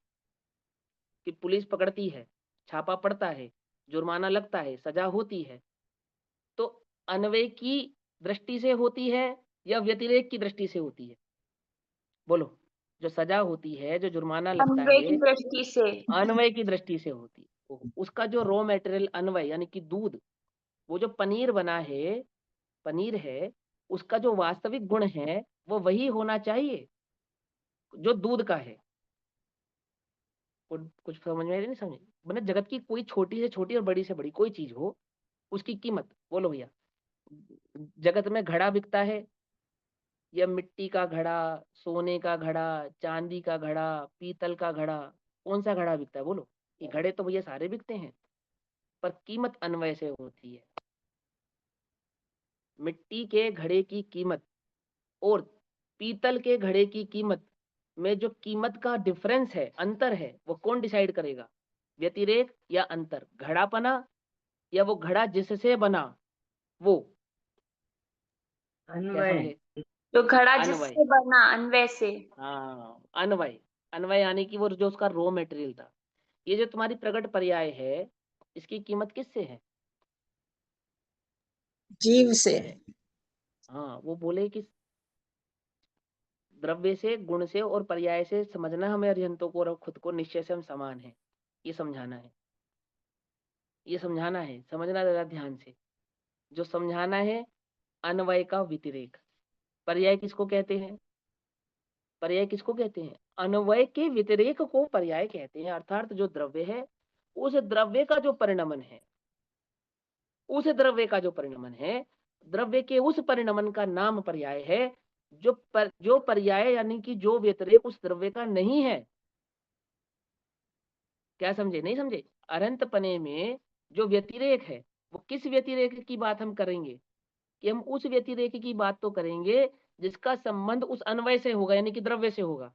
कि पुलिस पकड़ती है, छापा पड़ता है, जुर्माना लगता है, सजा होती है, तो अन्वय की दृष्टि से होती है या व्यतिरेक की दृष्टि से होती है? बोलो, जो सजा होती है, जो जुर्माना लगता अन्वय की है, दृष्टि से। अन्वय की दृष्टि से होती है। उसका जो रॉ मटेरियल अन्वय यानी कि दूध, वो जो पनीर बना है, पनीर है, उसका जो वास्तविक गुण है वो वही होना चाहिए जो दूध का है। कुछ समझ में नहीं समझे? मैंने जगत की कोई छोटी से छोटी और बड़ी से बड़ी कोई चीज हो, उसकी कीमत बोलो भैया। जगत में घड़ा बिकता है, या मिट्टी का घड़ा, सोने का घड़ा, चांदी का घड़ा, पीतल का घड़ा, कौन सा घड़ा बिकता है बोलो? ये घड़े तो भैया सारे बिकते हैं, पर कीमत अन्वय से होती है। मिट्टी के घड़े की कीमत और पीतल के घड़े की कीमत में जो कीमत का डिफरेंस है, अंतर है, वो कौन डिसाइड करेगा? व्यतिरेक या अंतर? घड़ापना या वो घड़ा जिससे बना वो? क्या अन्वय। समझे? तो घड़ा अन्वय। जिससे बना, अन्वय से। हाँ, अन्वय। अन्वय यानी कि वो जो उसका रॉ मटेरियल था। ये जो तुम्हारी प्रकट पर्याय है, इसकी कीमत किससे है? जीव से। हाँ, वो बोले कि द्रव्य से, गुण से और पर्याय से समझना हमें अर्हंतों को और खुद को निश्चय से हम समान है, ये समझाना है, ये समझाना है, समझना जरा ध्यान से। जो समझाना है अन्वय का व्यतिरेक। पर्याय किसको कहते हैं? पर्याय किसको कहते हैं? अन्वय के व्यतिरेक को पर्याय कहते हैं। अर्थात जो द्रव्य है, उस द्रव्य का जो परिणमन है, उस द्रव्य का जो परिणमन है, द्रव्य के उस परिणमन का नाम पर्याय है। जो पर्याय यानी कि जो व्यतिरेक उस द्रव्य का नहीं है। क्या समझे? नहीं समझे? अनंत पने में जो व्यतिरेक है, वो किस व्यतिरेक की बात हम करेंगे? कि हम उस व्यतिरेक की बात तो करेंगे जिसका संबंध उस अन्वय से होगा, यानी कि द्रव्य से होगा।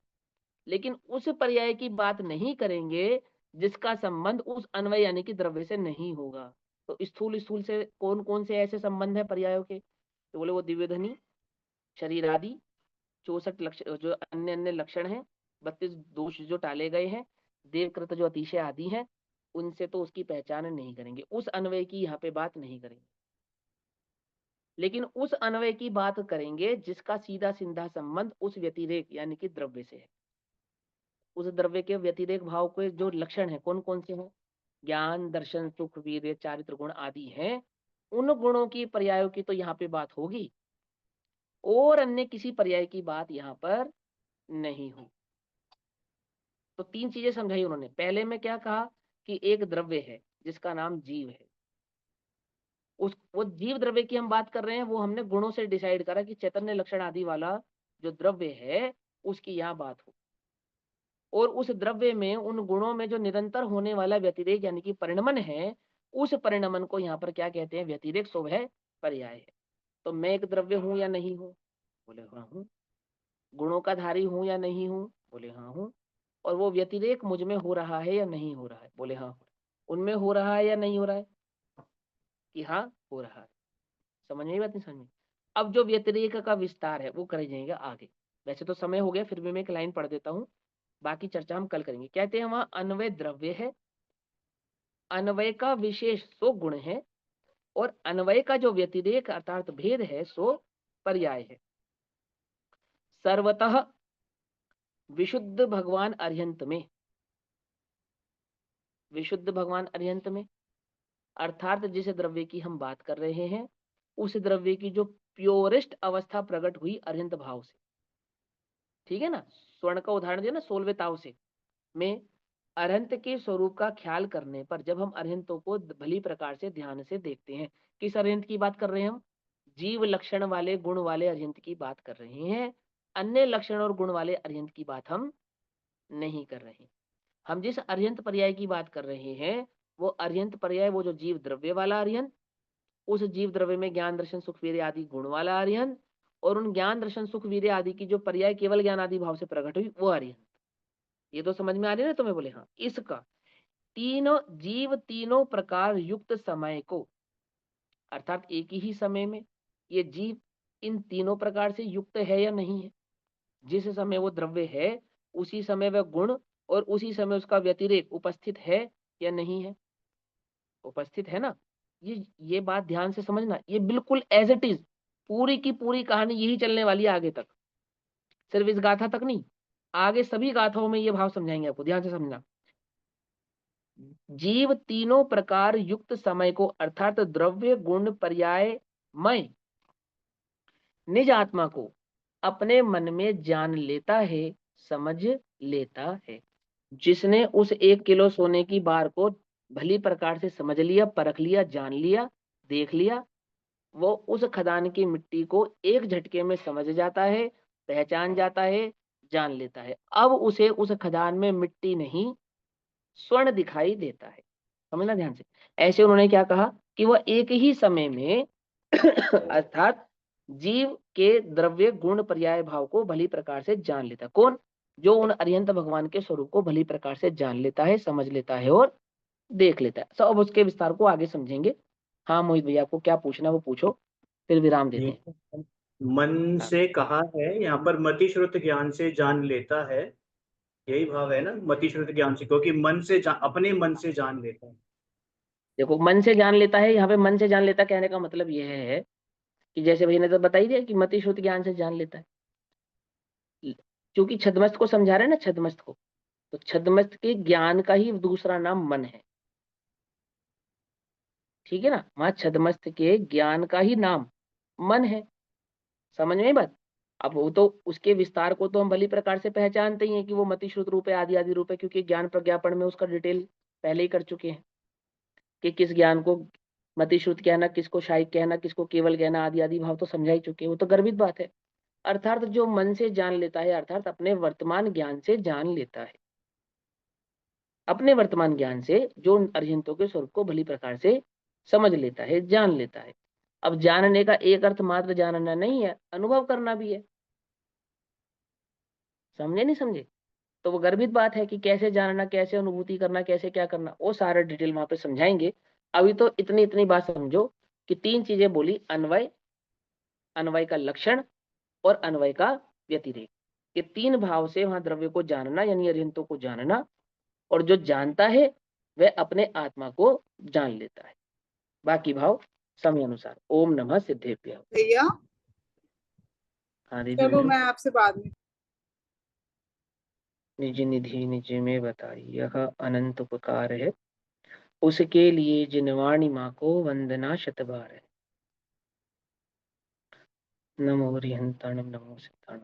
लेकिन उस पर्याय की बात नहीं करेंगे जिसका संबंध उस अन्वय यानी कि द्रव्य से नहीं होगा। तो स्थूल स्थूल से कौन कौन से ऐसे संबंध है पर्यायों के? तो बोले वो दिव्यधनी, शरीर आदि, 64 लक्षण जो अन्य अन्य लक्षण हैं, 32 दोष जो टाले गए हैं, देवकृत जो अतिशय आदि हैं, उनसे तो उसकी पहचान नहीं करेंगे, उस अन्वय की यहाँ पे बात नहीं करेंगे। लेकिन उस अन्वय की बात करेंगे जिसका सीधा सीधा संबंध उस व्यतिरेक यानी कि द्रव्य से है। उस द्रव्य के व्यतिरेक भाव के जो लक्षण है कौन कौन से हैं? ज्ञान, दर्शन, सुख, वीर्य, चारित्र गुण आदि हैं। उन गुणों की पर्यायों की तो यहाँ पे बात होगी और अन्य किसी पर्याय की बात यहाँ पर नहीं हो। तो 3 चीजें समझाई उन्होंने। पहले में क्या कहा कि एक द्रव्य है जिसका नाम जीव है। उस वो जीव द्रव्य की हम बात कर रहे हैं, वो हमने गुणों से डिसाइड करा कि चैतन्य लक्षण आदि वाला जो द्रव्य है उसकी यहाँ बात हो। और उस द्रव्य में उन गुणों में जो निरंतर होने वाला व्यतिरेक यानी कि परिणमन है, उस परिणमन को यहाँ पर क्या कहते हैं? व्यतिरेक स्वभाव पर्याय है। तो मैं एक द्रव्य हूं या नहीं हूं? बोले हाँ हूं। गुणों का धारी हूं या नहीं हूं? बोले हाँ हूं। और वो व्यतिरेक मुझ में हो रहा है या नहीं हो रहा है? बोले हाँ हो रहा है। उनमें हो रहा है या नहीं हो रहा है? कि हाँ हो रहा है। समझ में बात? नहीं समझ में? अब जो व्यतिरेक का विस्तार है वो कर जाएगा आगे। वैसे तो समय हो गया, फिर भी मैं एक लाइन पढ़ देता हूँ, बाकी चर्चा हम कल करेंगे। कहते हैं वहां अन्वय द्रव्य है, अन्वय का विशेष सो गुण है, और अन्वय का जो व्यतिरेक अर्थात भेद है सो पर्याय है। सर्वतः विशुद्ध भगवान अर्यंत में, विशुद्ध भगवान अर्यंत में अर्थात जिस द्रव्य की हम बात कर रहे हैं, उस द्रव्य की जो प्योरेस्ट अवस्था प्रकट हुई अर्यंत भाव से। ठीक है ना? स्वर्ण का उदाहरण दिया ना, 16वें ताव से में अरहंत के स्वरूप का ख्याल करने पर जब हम अरहंतों को भली प्रकार से ध्यान से देखते हैं, किस अरहंत की बात कर रहे हैं हम? जीव लक्षण वाले गुण वाले अरहंत की बात कर रहे हैं। अन्य लक्षण और गुण वाले अरहंत की बात हम नहीं कर रहे। हम जिस अरहंत पर्याय की बात कर रहे हैं वो अरहंत पर्याय, वो जो जीव द्रव्य वाला अरहंत, उस जीव द्रव्य में ज्ञान दर्शन सुख वीर्य आदि गुण वाला अरहंत, और उन ज्ञान दर्शन सुख वीर्य आदि की जो पर्याय केवल ज्ञान आदि भाव से प्रकट हुई वो अरहंत। ये तो समझ में आ रही है ना तुम्हें? बोले हाँ। इसका तीनों जीव तीनों प्रकार युक्त समय को, अर्थात एक ही समय में ये जीव इन तीनों प्रकार से युक्त है या नहीं है? जिस समय वो द्रव्य है उसी समय वह गुण और उसी समय उसका व्यतिरेक उपस्थित है या नहीं है? उपस्थित है ना? ये बात ध्यान से समझना, ये बिल्कुल एज इट इज पूरी की पूरी कहानी यही चलने वाली है आगे तक, सिर्फ इस गाथा तक नहीं, आगे सभी गाथाओं में ये भाव समझाएंगे आपको, ध्यान से समझना। जीव तीनों प्रकार युक्त समय को अर्थात द्रव्य गुण पर्याय मय निज आत्मा को अपने मन में जान लेता है, समझ लेता है। जिसने उस 1 किलो सोने की बार को भली प्रकार से समझ लिया, परख लिया, जान लिया, देख लिया, वो उस खदान की मिट्टी को एक झटके में समझ जाता है, पहचान जाता है, जान लेता है। अब उसे उस खदान में मिट्टी नहीं स्वर्ण दिखाई देता है। समझना ध्यान से। ऐसे उन्होंने क्या कहा कि वह एक ही समय में अर्थात जीव के द्रव्य गुण पर्याय भाव को भली प्रकार से जान लेता है। कौन? जो उन अरिहंत भगवान के स्वरूप को भली प्रकार से जान लेता है, समझ लेता है और देख लेता है। तो अब उसके विस्तार को आगे समझेंगे। हाँ मोहित भैया, आपको क्या पूछना वो पूछो, फिर विराम देते हैं। ये मन से कहा है यहाँ पर, मति श्रुत ज्ञान से जान लेता है, यही भाव है ना, मति श्रुत ज्ञान से, क्योंकि मन से अपने मन से जान लेता है। देखो, मन से जान लेता है, यहाँ पे मन से जान लेता कहने का मतलब यह है कि जैसे भैया ने तो बता ही दिया कि मति श्रुत ज्ञान से जान लेता है। क्योंकि छद्मस्त को समझा रहे हैं ना, छद्मस्त को, तो छद्मस्त के ज्ञान का ही दूसरा नाम मन है। ठीक है ना, वहां छद्मस्त के ज्ञान का ही नाम मन है। समझ में आई बात? अब वो तो उसके विस्तार को तो हम भली प्रकार से पहचानते ही हैं कि वो मति श्रुत रूप है, आदि आदि रूप है, क्योंकि ज्ञान प्रज्ञापन में उसका डिटेल पहले ही कर चुके हैं कि किस ज्ञान को मति श्रुत कहना, किसको शायिक कहना, किसको केवल कहना, आदि आदि भाव तो समझा ही चुके हैं। वो तो गर्भित बात है। अर्थात जो मन से जान लेता है, अर्थात अपने वर्तमान ज्ञान से जान लेता है, अपने वर्तमान ज्ञान से जो अरिहंतों के स्वरूप को भली प्रकार से समझ लेता है, जान लेता है। अब जानने का एक अर्थ मात्र जानना नहीं है, अनुभव करना भी है। समझे नहीं समझे? तो वो गर्भित बात है कि कैसे जानना, कैसे अनुभूति करना, कैसे क्या करना, वो सारा डिटेल वहां पे समझाएंगे। अभी तो इतनी इतनी बात समझो कि तीन चीजें बोली, अन्वय, अन्वय का लक्षण और अन्वय का व्यतिरेक। ये तीन भाव से वहां द्रव्य को जानना यानी अरिहंतों को जानना, और जो जानता है वह अपने आत्मा को जान लेता है। बाकी भाव समय अनुसार। ओम नमः सिद्धेभ्यः। भैया हाँ दीदी चलो बोलो। मैं आपसे बाद में निज निधि निज में बताई, यह अनंत उपकार है, उसके लिए जिनवाणी माँ को वंदना शतबार है। नमो हरिहंताणम, नमो सिद्धाणम।